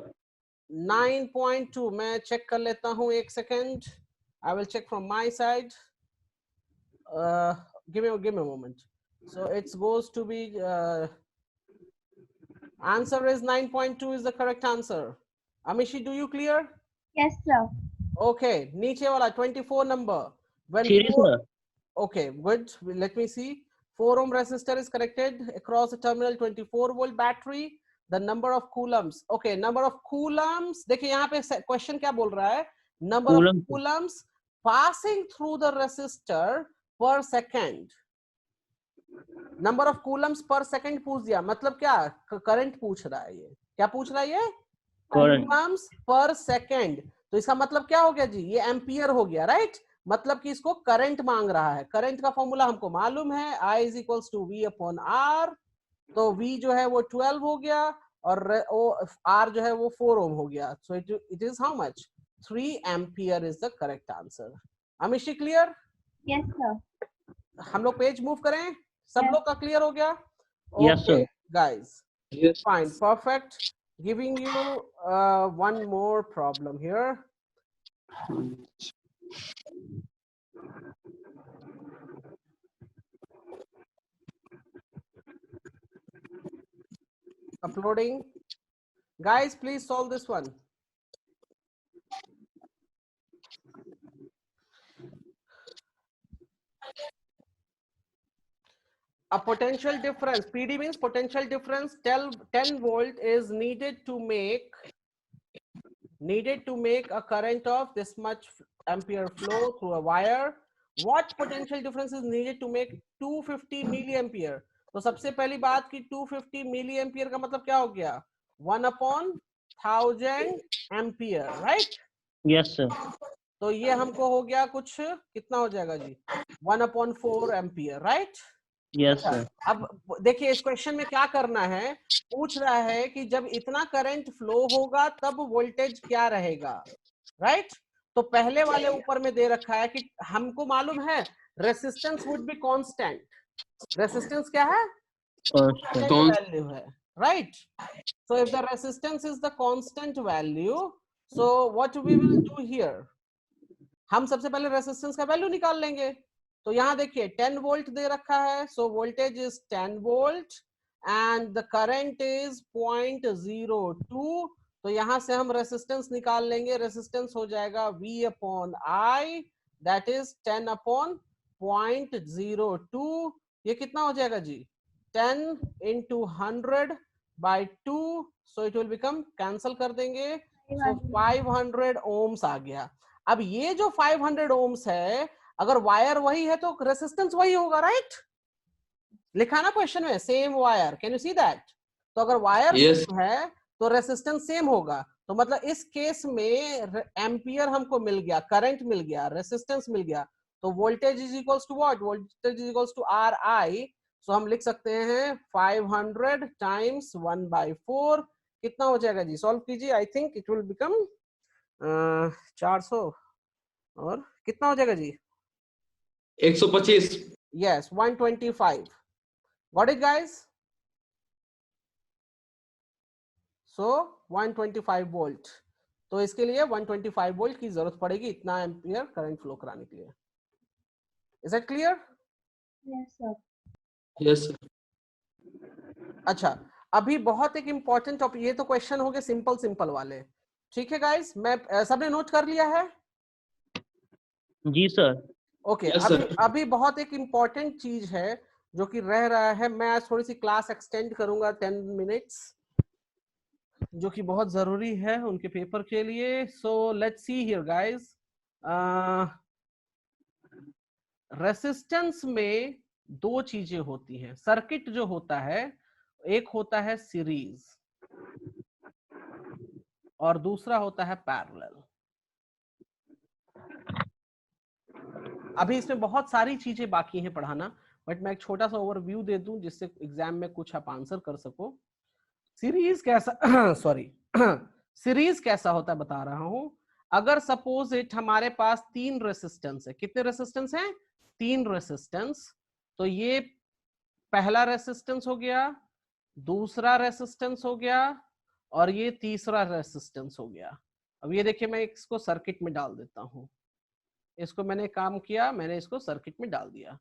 9.2 मैं चेक कर लेता हूँ, एक second, I will check from my side. Give me a moment. So it goes to be answer is 9.2 is the correct answer. Amishi, do you clear? Yes, sir. Okay, नीचे वाला 24 number. When Series sir. okay, good. Let me see. 4 ohm resistor is connected across the terminal 24 volt battery. The number of coulombs. Okay, number of coulombs. देखिए यहाँ पे question क्या बोल रहा है? Number of coulombs passing through the resistor per second. Number of coulombs per second पूछ दिया, मतलब क्या? करंट पूछ रहा है ये. क्या पूछ रहा है ये? coulombs per second. तो इसका मतलब क्या हो गया जी? ये एम्पियर हो गया, राइट? मतलब कि इसको करंट मांग रहा है. करंट का फॉर्मूला हमको मालूम है, I is equals to V upon R. तो V जो है वो 12 हो गया और R जो है वो 4 ohm हो गया. So it is how much? 3 ampere is the correct answer. Amishi, clear? Yes, sir. हम लोग पेज मूव करें? सब Yes. लोग का क्लियर हो गया? Yes, sir. Okay, guys. Yes Fine, perfect. Giving you one more problem here. Uploading. Guys, please solve this one. A potential difference, PD means potential difference, 10 volt is needed to make a current of this much ampere flow through a wire. What potential difference is needed to make 250 milliampere? तो सबसे पहली बात कि 250 milliampere का मतलब क्या हो गया? 1/1000 ampere, right? Yes sir. तो ये हमको हो गया कुछ, कितना हो जाएगा जी? 1/4 ampere, right? Yes sir. अब देखिए इस क्वेश्चन में क्या करना है, पूछ रहा है कि जब इतना करंट फ्लो होगा तब वोल्टेज क्या रहेगा, राइट? तो पहले वाले ऊपर में दे रखा है कि हमको मालूम है resistance would be constant. Resistance क्या है? Constant. वैल्यू है, right? So if the resistance is the constant value, so what we will do here, हम सबसे पहले रेसिस्टेंस का वैल्यू निकाल लेंगे. तो यहाँ देखिए 10 वोल्ट दे रखा है, so voltage is 10 volt and the current is 0.02. तो यहाँ से हम रेसिस्टेंस निकाल लेंगे, रेसिस्टेंस हो जाएगा V upon I, that is 10 upon 0.02. ये कितना हो जाएगा जी? 10 into 100 by 2, so it will become, cancel कर देंगे, so 500 ohms आ गया. अब ये जो 500 ohms है, अगर वायर वही है तो रेसिस्टेंस वही होगा, राइट? लिखा ना क्वेश्चन में, same wire. Can you see that? तो अगर वायर Yes. है तो रेसिस्टेंस सेम होगा. तो मतलब इस केस में एम्पियर हमको मिल गया, करंट मिल गया, रेसिस्टेंस मिल गया. तो voltage is equals to what? Voltage is equals to R I. So हम लिख सकते हैं 500 टाइम्स 1/4. कितना हो जाएगा जी? सॉल्व कीजिए. I think it will become 400 और कितना हो जाएगा जी? 125 Yes, 125. Got it, guys? So 125 volt. तो इसके लिए 125 वोल्ट की जरूरत पड़ेगी इतना एम्पियर करंट फ्लो कराने के लिए. Is that clear? Yes, sir. Yes sir. अच्छा, अभी बहुत एक इंपॉर्टेंट टॉपिक, ये तो क्वेश्चन हो गए सिंपल वाले. ठीक है गाइस, मैं सबने नोट कर लिया है? जी सर. ओके, Yes, अभी sir. अभी बहुत एक इम्पॉर्टेंट चीज है जो कि रह रहा है. मैं आज थोड़ी सी क्लास एक्सटेंड करूंगा 10 मिनट्स, जो कि बहुत जरूरी है उनके पेपर के लिए. So let's see here guys. Resistance में दो चीजें होती हैं. सर्किट जो होता है, एक होता है सीरीज और दूसरा होता है पैरेलल. अभी इसमें बहुत सारी चीजें बाकी हैं पढ़ाना, बट मैं एक छोटा सा ओवरव्यू दे दूं जिससे एग्जाम में कुछ आप आंसर कर सको. सीरीज कैसा सॉरी सीरीज कैसा होता है बता रहा हूं। अगर सपोज इट हमारे पास 3 रेसिस्टेंस है, कितने रेसिस्टेंस हैं? 3 रेसिस्टेंस। तो ये पहला रेसिस्टेंस हो गया, दूसरा रेसिस्टेंस हो गया, और ये तीसरा रेसिस्टेंस हो गया। अब ये देखिए, मैं इसको सर्किट में डाल देता हूं। इसको मैंने काम किया, मैंने इसको सर्किट में डाल दिया।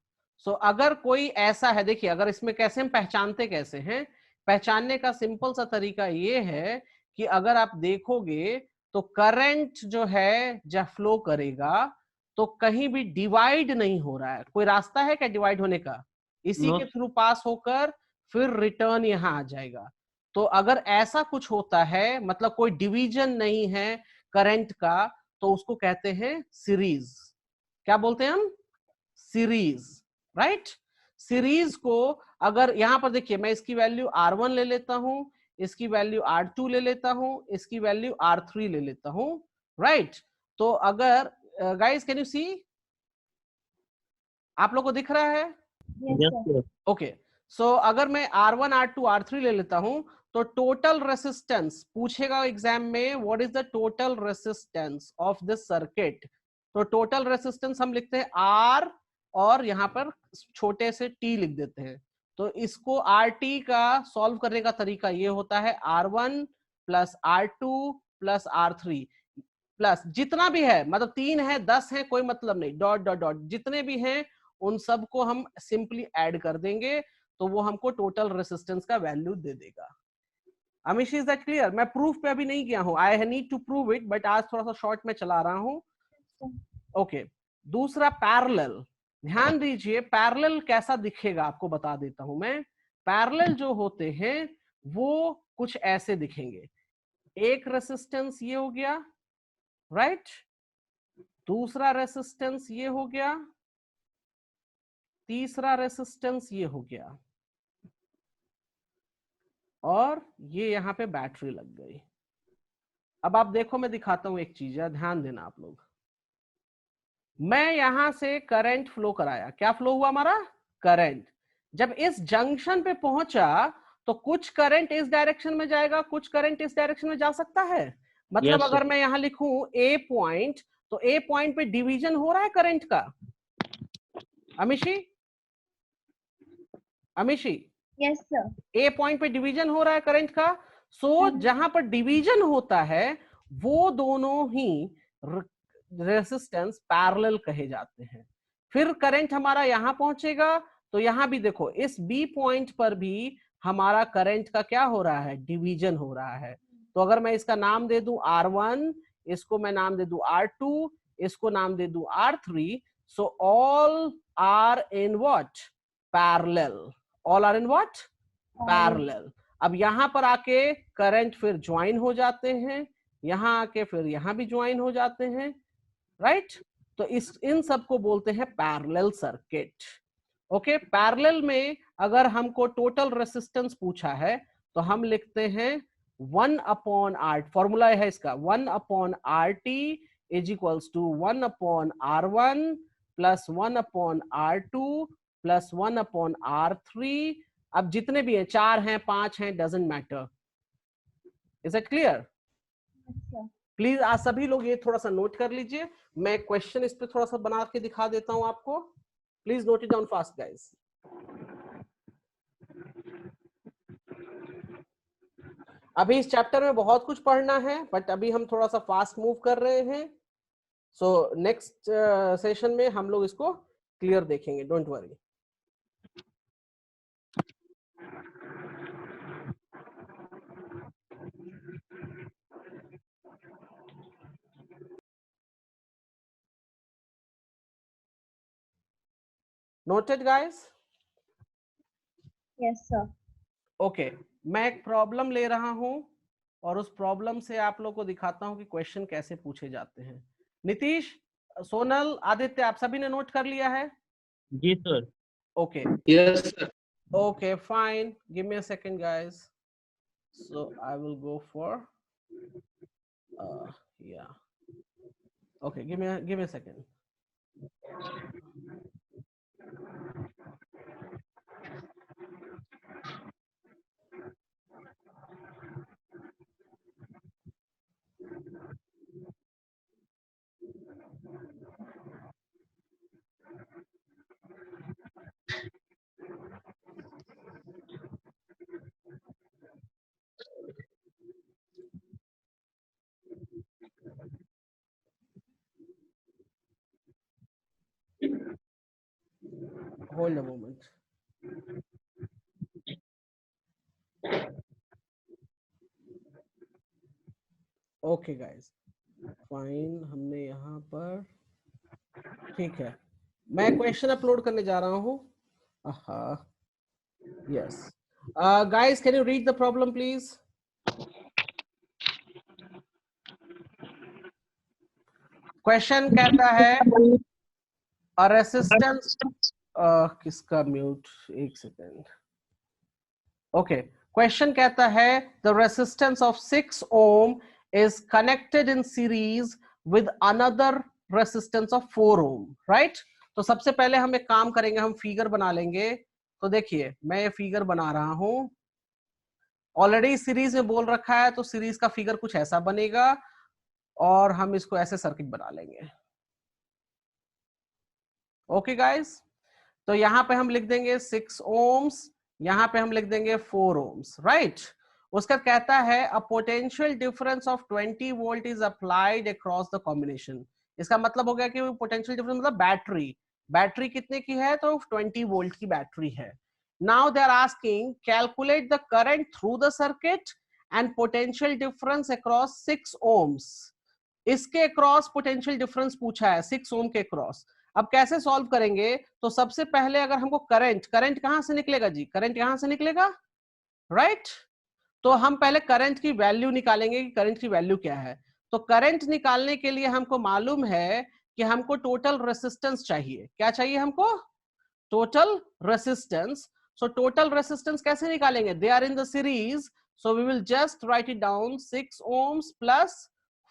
सो अगर कोई ऐसा है, देखिए अगर इसमें कैसे हम पहचानते कैसे हैं, पहचानने का सिंपल सा तरीका ये है कि अगर आप देखोगे तो करंट जो है जब फ्लो करेगा तो कहीं भी डिवाइड नहीं हो रहा है। कोई रास्ता है क्या डिवाइड होने का? इसी No. के थ्रू पास होकर फिर रिटर्न यहां आ जाएगा। तो अगर ऐसा कुछ होता है, मतलब कोई डिवीजन नहीं है करंट का, तो उसको कहते हैं सीरीज। क्या बोलते हैं हम? Series, right. सीरीज को अगर यहां पर देखिए, मैं इसकी वैल्यू R1 ले लेता हूं, इसकी वैल्यू R2 ले लेता हूं, इसकी वैल्यू R3 ले लेता हूं, राइट। तो अगर गाइस कैन यू सी, आप लोग को दिख रहा है? Yes, Yes, sir. sir. Okay. So अगर मैं R1 R2 R3 ले लेता हूं तो टोटल रेसिस्टेंस पूछेगा एग्जाम में, what is the total resistance of this circuit. तो टोटल रेसिस्टेंस हम लिखते हैं R, और यहां पर छोटे से t लिख देते हैं। तो इसको RT का सॉल्व करने का तरीका ये होता है, R1 plus R2 plus R3 plus जितना भी है, मतलब 3 है 10 है कोई मतलब नहीं, डॉट डॉट डॉट जितने भी हैं उन सबको हम सिंपली ऐड कर देंगे, तो वो हमको टोटल रेसिस्टेंस का वैल्यू दे देगा। Amish, is that clear? मैं प्रूफ पे अभी नहीं गया हूं, I need to prove it, but आज थोड़ा सा शॉर्ट में चला रहा हूं। ओके। दूसरा पैरेलल, ध्यान दीजिए पैरेलल कैसा दिखेगा आपको बता देता हूं मैं। पैरेलल जो होते हैं वो कुछ ऐसे दिखेंगे। एक रेसिस्टेंस ये हो गया, राइट, दूसरा रेसिस्टेंस ये हो गया, तीसरा रेसिस्टेंस ये हो गया, और ये यहां पे बैटरी लग गई। अब आप देखो, मैं दिखाता हूं एक चीज, ध्यान देना आप लोग। मैं यहां से करंट फ्लो कराया, क्या फ्लो हुआ हमारा? करंट। जब इस जंक्शन पे पहुंचा तो कुछ करंट इस डायरेक्शन में जाएगा, कुछ करंट इस डायरेक्शन में जा सकता है। मतलब Yes, sir. अगर मैं यहां लिखूं ए पॉइंट, तो ए पॉइंट पे डिवीजन हो रहा है करंट का। अमिशी, अमिशी, Yes, sir. ए पॉइंट पे डिवीजन हो रहा है करंट का। सो जहां पर डिवीजन होता है वो दोनों ही रेसिस्टेंस पैरेलल कहे जाते हैं। फिर करंट हमारा यहां पहुंचेगा, तो यहां भी देखो इस बी पॉइंट पर भी हमारा करंट का क्या हो रहा है? डिवीजन हो रहा है। तो अगर मैं इसका नाम दे दूं R1, इसको मैं नाम दे दूं R2, इसको नाम दे दूं R3, so all are in what? Parallel. All are in what? Parallel. अब यहां पर आके करंट फिर ज्वाइन हो जाते हैं, यहां आके फिर यहां भी ज्वाइन हो जाते हैं, राइट। तो इस इन सबको बोलते हैं पैरेलल सर्किट। ओके। पैरेलल में अगर हमको टोटल रेसिस्टेंस पूछा है तो हम लिखते हैं 1/R, फॉर्मूला है इसका 1/RT is equals to 1/R1 plus 1/R2 plus 1/R3। अब जितने भी हैं, 4 हैं 5 हैं, doesn't matter. Is it clear? Yes, sir. Please आज सभी लोग ये थोड़ा सा नोट कर लीजिए, मैं क्वेश्चन इस पे थोड़ा सा बना के दिखा देता हूं आपको। Please note it down fast guys. अभी इस चैप्टर में बहुत कुछ पढ़ना है, बट अभी हम थोड़ा सा फास्ट मूव कर रहे हैं। सो नेक्स्ट सेशन में हम लोग इसको क्लियर देखेंगे, don't worry. Noted guys? Yes, sir. Okay. मैं एक प्रॉब्लम ले रहा हूं और उस प्रॉब्लम से आप लोग को दिखाता हूं कि क्वेश्चन कैसे पूछे जाते हैं। नीतीश, सोनल, आदित्य, आप सभी ने नोट कर लिया है? जी sir. Okay. Yes, sir. Okay, fine. Give me a second, guys. So I will go for yeah. Okay, give me a second. Hold a moment. Okay guys, fine, हमने यहाँ पर ठीक है, मैं क्वेश्चन अपलोड करने जा रहा हूँ. Yes. Guys, can you read the problem please? Question कहता है a resistance किसका म्यूट, एक सेकेंड. Okay, question कहता है the resistance of 6 ohm is connected in series with another resistance of 4 ohm, right? तो सबसे पहले हम एक काम करेंगे, हम फिगर बना लेंगे. तो देखिए मैं ये फिगर बना रहा हूं, ऑलरेडी सीरीज में बोल रखा है, तो सीरीज का फिगर कुछ ऐसा बनेगा और हम इसको ऐसे सर्किट बना लेंगे. ओके गाइस, तो यहां पे हम लिख देंगे 6 ohms, यहां पे हम लिख देंगे 4 ohms, राइट? उसका कहता है a potential difference of 20 volt is applied across the combination. इसका मतलब हो गया कि पोटेंशियल डिफरेंस मतलब बैटरी कितने की है, तो 20 वोल्ट की बैटरी है. Now they are asking calculate the current through the circuit and potential difference across 6 ohms. इसके अक्रॉस पोटेंशियल डिफरेंस पूछा है 6 ohm के अक्रॉस. अब कैसे सॉल्व करेंगे, तो सबसे पहले अगर हमको करंट कहां से निकलेगा जी, करंट यहां से निकलेगा, राइट? तो हम पहले करंट की वैल्यू निकालेंगे कि करंट की वैल्यू क्या है. तो करंट निकालने के लिए हमको मालूम है कि हमको टोटल रेसिस्टेंस चाहिए. क्या चाहिए हमको? Total resistance. So total resistance कैसे निकालेंगे, they are in the series, so we will just write it down 6 ohms plus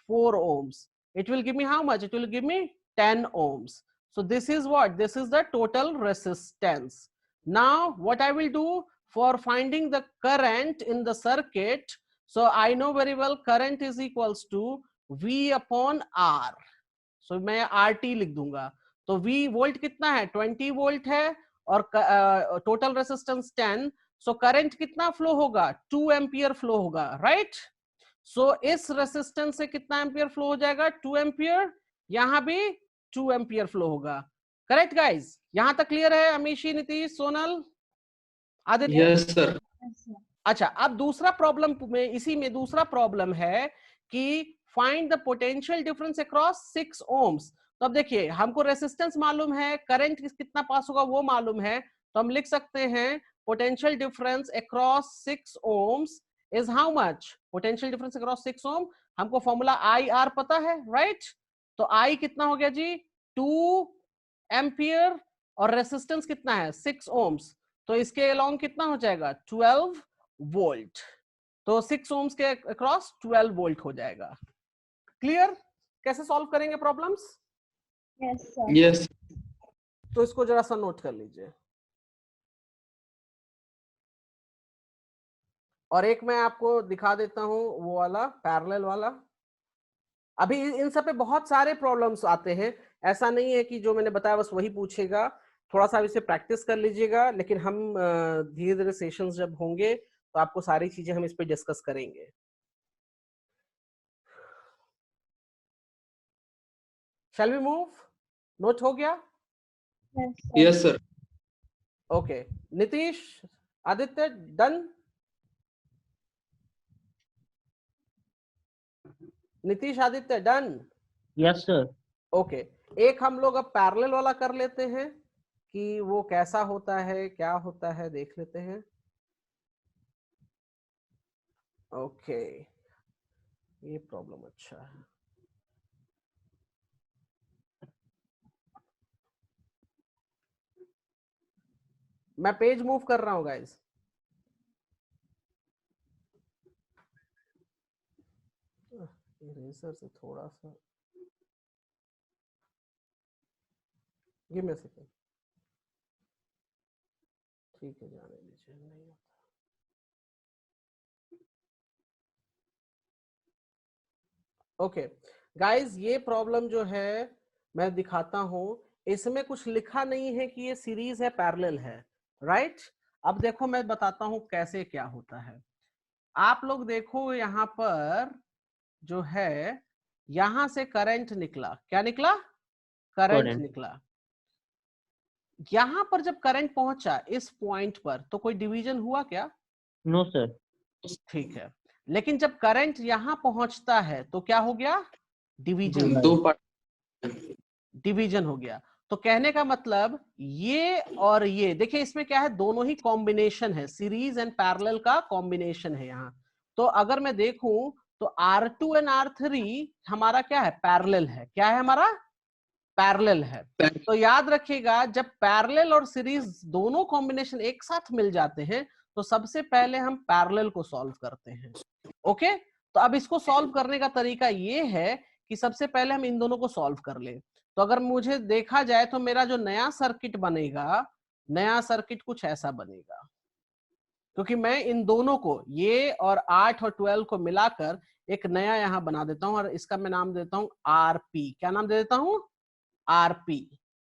4 ohms. It will give me how much? It will give me 10 ohms. So this is what? This is the total resistance. Now what I will do for finding the current in the circuit, so I know very well current is equals to V upon R. So मैं RT लिख दूंगा. तो V volt कितना है, 20 volt है और total resistance 10. So current कितना flow होगा, 2 एम्पियर फ्लो होगा, राइट? सो इस रेसिस्टेंस से कितना एम्पियर फ्लो हो जाएगा, 2 एम्पियर. यहां भी 2 एम्पियर फ्लो होगा. करेक्ट गाइज, यहां तक क्लियर है? Amishi, Nitish, Sonal, Aditya? Yes, sir. Yes, sir. अच्छा, अब दूसरा प्रॉब्लम में, इसी में दूसरा प्रॉब्लम है कि find the potential difference across 6 ohms. तो अब देखिए हमको रेसिस्टेंस मालूम है, करंट कितना पास होगा वो मालूम है, तो हम लिख सकते हैं potential difference across 6 ohms is how much. Potential difference across 6 ohm, हमको फॉर्मूला IR पता है, राइट? तो I कितना हो गया जी, 2 एम्पियर, और रेसिस्टेंस कितना है 6 ohms, तो इसके अलोंग कितना हो जाएगा 12 वोल्ट. तो 6 ohms के अक्रॉस 12 वोल्ट हो जाएगा. क्लियर? कैसे सॉल्व करेंगे प्रॉब्लम्स? Yes, sir. Yes. तो इसको जरा सा नोट कर लीजिए. और एक मैं आपको दिखा देता हूं वो वाला पैरेलल वाला. अभी इन सब पे बहुत सारे प्रॉब्लम्स आते हैं, ऐसा नहीं है कि जो मैंने बताया बस वही पूछेगा. थोड़ा सा इसे प्रैक्टिस कर लीजिएगा, लेकिन हम धीरे धीरे सेशंस जब होंगे तो आपको सारी चीजें हम इस पे डिस्कस करेंगे. शैल वी मूव? नोट हो गया? Yes, sir. Yes, sir. Okay, Nitish, Aditya, done? Nitish, Aditya, done? Yes, sir. Okay, एक हम लोग अब पैरेलल वाला कर लेते हैं कि वो कैसा होता है, क्या होता है, देख लेते हैं. ओके, ये प्रॉब्लम अच्छा है. मैं पेज मूव कर रहा हूं गाइस. इरेजर से थोड़ा सा, गिव मी अ सेकंड. ठीक है, जाने दीजिए, नहीं होता. ओके गाइस, ये प्रॉब्लम जो है मैं दिखाता हूं, इसमें कुछ लिखा नहीं है कि ये सीरीज है, पैरेलल है, राइट? अब देखो मैं बताता हूं कैसे क्या होता है. आप लोग देखो यहां पर जो है, यहां से करंट निकला, क्या निकला, करंट Current. निकला. यहाँ पर जब करंट पहुंचा इस पॉइंट पर तो कोई डिवीजन हुआ क्या? No sir. ठीक है, लेकिन जब करंट यहाँ पहुंचता है तो क्या हो गया? डिवीजन। दो पार्ट। डिवीजन हो गया। तो कहने का मतलब ये और ये, देखिए इसमें क्या है, दोनों ही कॉम्बिनेशन है, सीरीज एंड पैरेलल का कॉम्बिनेशन है यहाँ। तो अगर मैं देखूं तो R2 एंड R3 हमारा क्या है? पैरेलल है। क्या है हमारा? पैरेलल है। तो याद रखिएगा, जब पैरेलल और सीरीज दोनों कॉम्बिनेशन एक साथ मिल जाते हैं तो सबसे पहले हम पैरेलल को सॉल्व करते हैं। ओके, तो अब इसको सॉल्व करने का तरीका ये है कि सबसे पहले हम इन दोनों को सॉल्व कर ले। तो अगर मुझे देखा जाए तो मेरा जो नया सर्किट बनेगा, नया सर्किट कुछ ऐसा बनेगा, क्योंकि मैं इन दोनों को, ये और 8 और 12 को मिलाकर एक नया यहां बना देता हूं और इसका मैं नाम देता हूं आरपी। क्या नाम दे देता हूं? आरपी।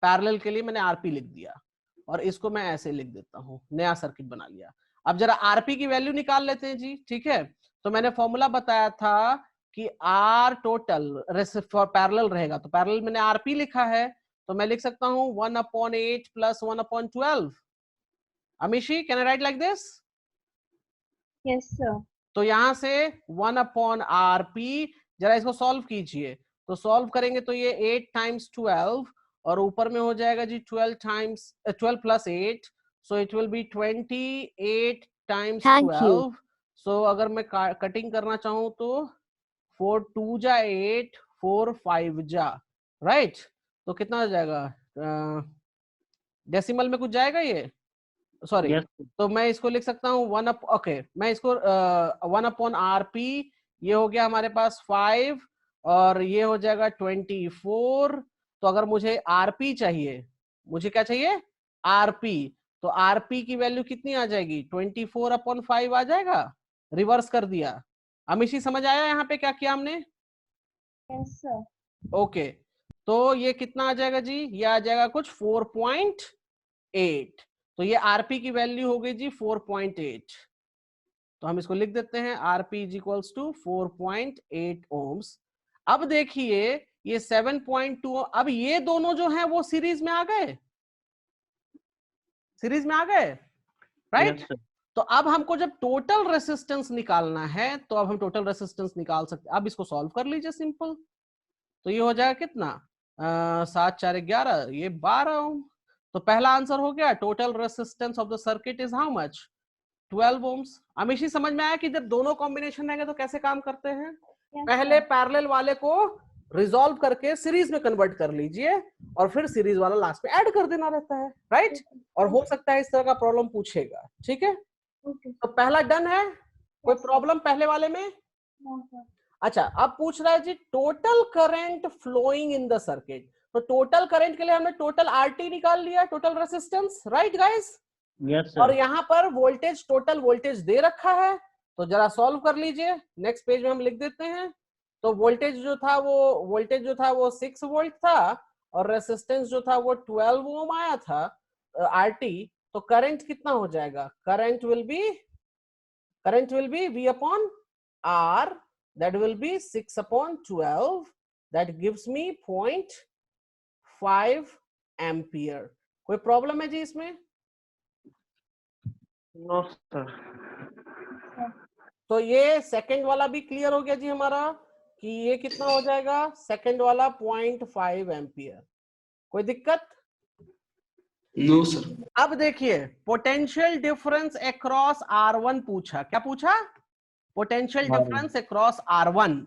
पैरेलल के लिए मैंने आरपी लिख दिया और इसको मैं ऐसे लिख देता हूं, नया सर्किट बना लिया। अब जरा आरपी की वैल्यू निकाल लेते हैं जी। ठीक है, तो मैंने फॉर्मूला बताया था कि आर टोटल फॉर पैरेलल रहेगा, तो पैरेलल मैंने आरपी लिखा है, तो मैं लिख सकता हूं 1/8 plus 1/12। Amishi, can I right like this? Yes, sir. तो यहां से 1/RP, जरा इसको सॉल्व कीजिए। तो सॉल्व करेंगे तो ये 8 टाइम्स 12 और ऊपर में हो जाएगा जी 12 plus 8, so it will be 28 times 12। सो अगर मैं कटिंग करना चाहूं तो 4 2 जा 8, 4 5 जा, राइट? तो कितना हो जाएगा? डेसिमल में कुछ जाएगा ये? सॉरी, यस तो मैं इसको लिख सकता हूँ मैं इसको 1/RP, ये हो गया हमारे पास 5 और ये हो जाएगा 24। तो अगर मुझे आरपी चाहिए, मुझे क्या चाहिए? आरपी। तो आरपी की वैल्यू कितनी आ जाएगी? 24/5 आ जाएगा। रिवर्स कर दिया। अमीशी, समझ आया यहाँ पे क्या किया हमने? Yes, sir. ओके, तो ये कितना आ जाएगा जी? ये आ जाएगा कुछ 4.8। तो ये आरपी की वैल्यू हो गई जी 4.8। तो हम इसको लिख देते हैं, RP is equals to 4.8 ohms. अब देखिए ये 7.2, अब ये दोनों जो हैं वो सीरीज में आ गए, सीरीज में आ गए, राइट? Yes sir. तो अब हमको जब टोटल रेसिस्टेंस निकालना है तो अब हम टोटल रेसिस्टेंस निकाल सकते हैं। अब इसको सॉल्व कर लीजिए सिंपल। तो ये हो जाएगा कितना? 7 4 11, ये 12 ओम। तो पहला आंसर हो गया, total resistance of the circuit is how much? 12 ohms. Amishi, समझ में आया कि जब दोनों कॉम्बिनेशन रहेंगे तो कैसे काम करते हैं? Yes, पहले sir. पैरेलल वाले को रिजॉल्व करके सीरीज में कन्वर्ट कर लीजिए और फिर सीरीज वाला लास्ट में ऐड कर देना रहता है, राइट? और हो सकता है इस तरह का प्रॉब्लम पूछेगा। ठीक है, Okay. तो पहला डन है। कोई Yes, sir. प्रॉब्लम पहले वाले में? No, sir. अच्छा, अब पूछ रहा है जी total current flowing in the circuit. तो टोटल करंट के लिए हमने टोटल आरटी निकाल लिया, total resistance, right guys? Yes और सर। यहाँ पर वोल्टेज, टोटल वोल्टेज दे रखा है, तो जरा सॉल्व कर लीजिए। नेक्स्ट पेज में हम लिख देते हैं। तो वोल्टेज जो था वो 6 वोल्ट था और रेसिस्टेंस जो था वो 12 ओम आया था आरटी। तो करंट कितना हो जाएगा? Current will be V upon R, that will be 6/12, that gives me 0.5 ampere. कोई प्रॉब्लम है जी इसमें? No sir. तो ये सेकंड वाला भी क्लियर हो गया जी हमारा कि ये कितना हो जाएगा? सेकंड वाला 0.5 एम्पियर। कोई दिक्कत? No sir. अब देखिए पोटेंशियल डिफरेंस अक्रॉस R1 पूछा। क्या पूछा? Potential difference across R1।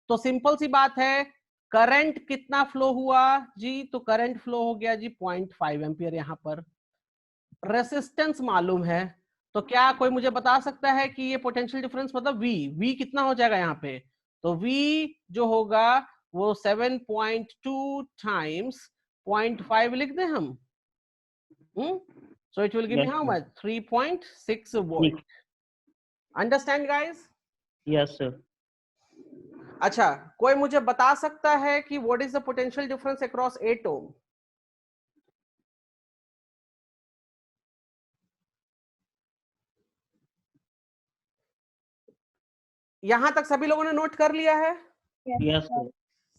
तो सिंपल सी बात है, करंट कितना फ्लो हुआ जी? तो करंट फ्लो हो गया जी 0.5 एम्पियर। यहाँ पर रेसिस्टेंस मालूम है, तो क्या कोई मुझे बता सकता है कि ये पोटेंशियल डिफरेंस मतलब V कितना हो जाएगा यहाँ पे? तो V जो होगा वो 7.2 टाइम्स 0.5 लिख दें हम। So it will give me Yes, how sir. much? 3.6 volt. Understand guys? Yes sir. अच्छा, कोई मुझे बता सकता है कि what is the potential difference across 8 ohm? यहां तक सभी लोगों ने नोट कर लिया है? Yes sir.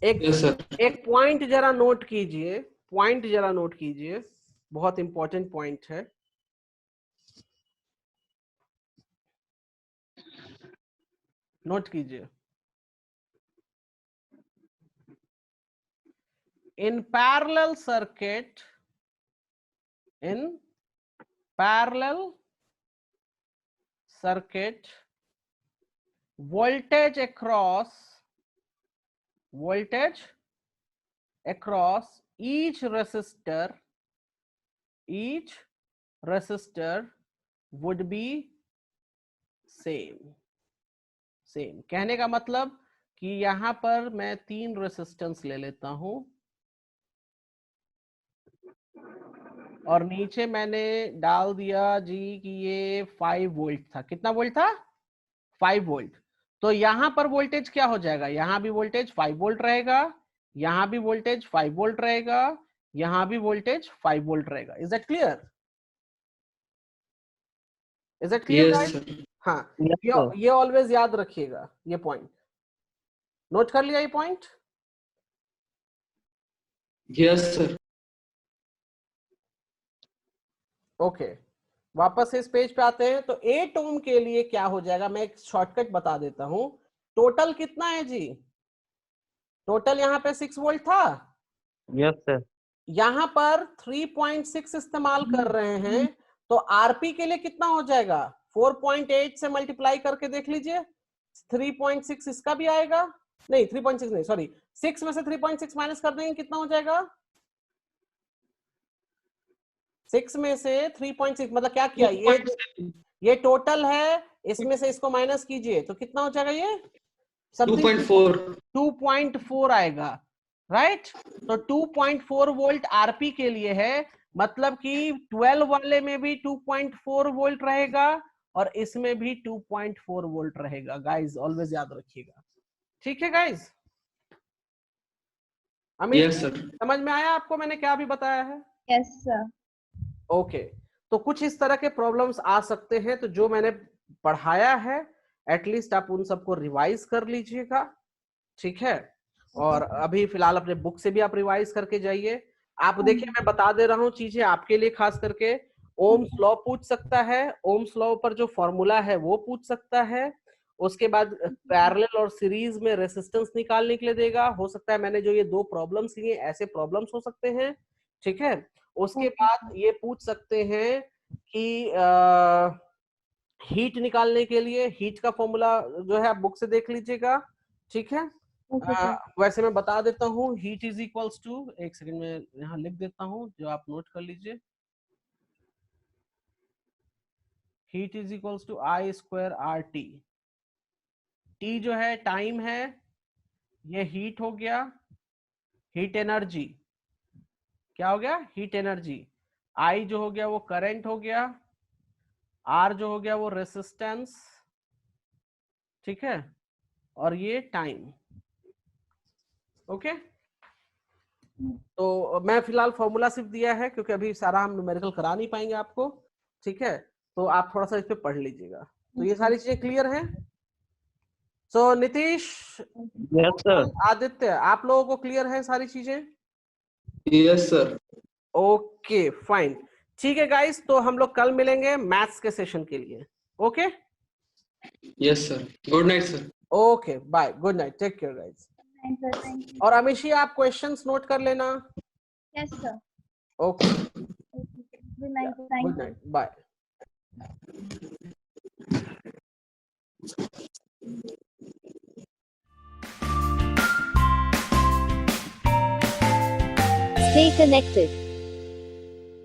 एक यस सर। एक पॉइंट जरा नोट कीजिए, पॉइंट जरा नोट कीजिए। बहुत इंपॉर्टेंट पॉइंट है। नोट कीजिए। In parallel circuit, voltage across each resistor would be same। कहने का मतलब कि यहां पर मैं 3 रेसिस्टेंस ले लेता हूं और नीचे मैंने डाल दिया जी कि ये 5 वोल्ट था। कितना वोल्ट था? 5 वोल्ट। तो यहां पर वोल्टेज क्या हो जाएगा? यहां भी वोल्टेज 5 वोल्ट रहेगा, यहां भी वोल्टेज 5 वोल्ट रहेगा, यहां भी वोल्टेज 5 वोल्ट रहेगा। Is that clear? Is that clear Yes, guys? sir. हाँ, Yes, sir. ये ऑलवेज याद रखिएगा। ये पॉइंट नोट कर लिया? ये पॉइंट Yes, sir. ओके। वापस इस पेज पे आते हैं। तो 8 ओम के लिए क्या हो जाएगा, मैं एक शॉर्टकट बता देता हूं। टोटल कितना है जी? टोटल यहाँ पे 6 वोल्ट था, Yes, sir. यहाँ पर 3.6 इस्तेमाल कर रहे हैं। तो आरपी के लिए कितना हो जाएगा? 4.8 से मल्टीप्लाई करके देख लीजिए। 3.6 इसका भी आएगा, नहीं 3.6 नहीं, सॉरी 6 में से 3.6 माइनस कर देंगे, कितना हो जाएगा? 6 में से 3.6 मतलब क्या किया? ये टोटल है, इसमें से इसको माइनस कीजिए तो कितना हो जाएगा? ये 2.4. 2.4 आएगा, राइट? तो 2.4 वोल्ट आरपी के लिए है, मतलब कि 12 वाले में भी 2.4 वोल्ट रहेगा और इसमें भी 2.4 वोल्ट रहेगा। गाइस ऑलवेज याद रखिएगा, ठीक है गाइस? Amit, Yes, sir. समझ में आया आपको मैंने क्या अभी बताया है? Yes, sir. ओके। तो कुछ इस तरह के प्रॉब्लम्स आ सकते हैं, तो जो मैंने पढ़ाया है एटलीस्ट आप उन सबको रिवाइज कर लीजिएगा, ठीक है? और अभी फिलहाल अपने बुक से भी आप रिवाइज करके जाइए। आप देखिए, मैं बता दे रहा हूँ चीजें आपके लिए, खास करके ओम्स लॉ पूछ सकता है, ओम्स लॉ पर जो फॉर्मूला है वो पूछ सकता है। उसके बाद पैरेलल और सीरीज में रेसिस्टेंस निकालने के लिए देगा। हो सकता है मैंने जो ये 2 प्रॉब्लम्स लिए ऐसे प्रॉब्लम्स हो सकते हैं, ठीक है? उसके बाद ये पूछ सकते हैं कि हीट निकालने के लिए हीट का फॉर्मूला जो है आप बुक से देख लीजिएगा, ठीक है? Okay, sir. वैसे मैं बता देता हूँ, हीट इज इक्वल्स टू, एक सेकंड में यहाँ लिख देता हूँ जो आप नोट कर लीजिए। Heat is equals to I square R T. T जो है टाइम है, ये हीट हो गया, हीट एनर्जी क्या हो गया? Heat energy. आई जो हो गया वो करंट हो गया, आर जो हो गया वो रेसिस्टेंस, ठीक है? और ये टाइम। ओके, तो मैं फिलहाल फॉर्मूला सिर्फ दिया है क्योंकि अभी सारा हम न्यूमेरिकल करा नहीं पाएंगे आपको, ठीक है? तो आप थोड़ा सा इस पे पढ़ लीजिएगा। तो ये सारी चीजें क्लियर हैं? सो नीतीश, Yes, sir. आदित्य, आप लोगों को क्लियर है सारी चीजें? Yes, sir. ओके फाइन, ठीक है गाइस। तो हम लोग कल मिलेंगे मैथ्स के सेशन के लिए। Okay Yes, sir. Good night, sir. Okay, bye, good night, take care guys. Thank you, sir. Thank you. और अमिशी, आप क्वेश्चंस नोट कर लेना। Yes, sir. Okay, Okay. Good night. Thank good you. Night, bye. Stay connected.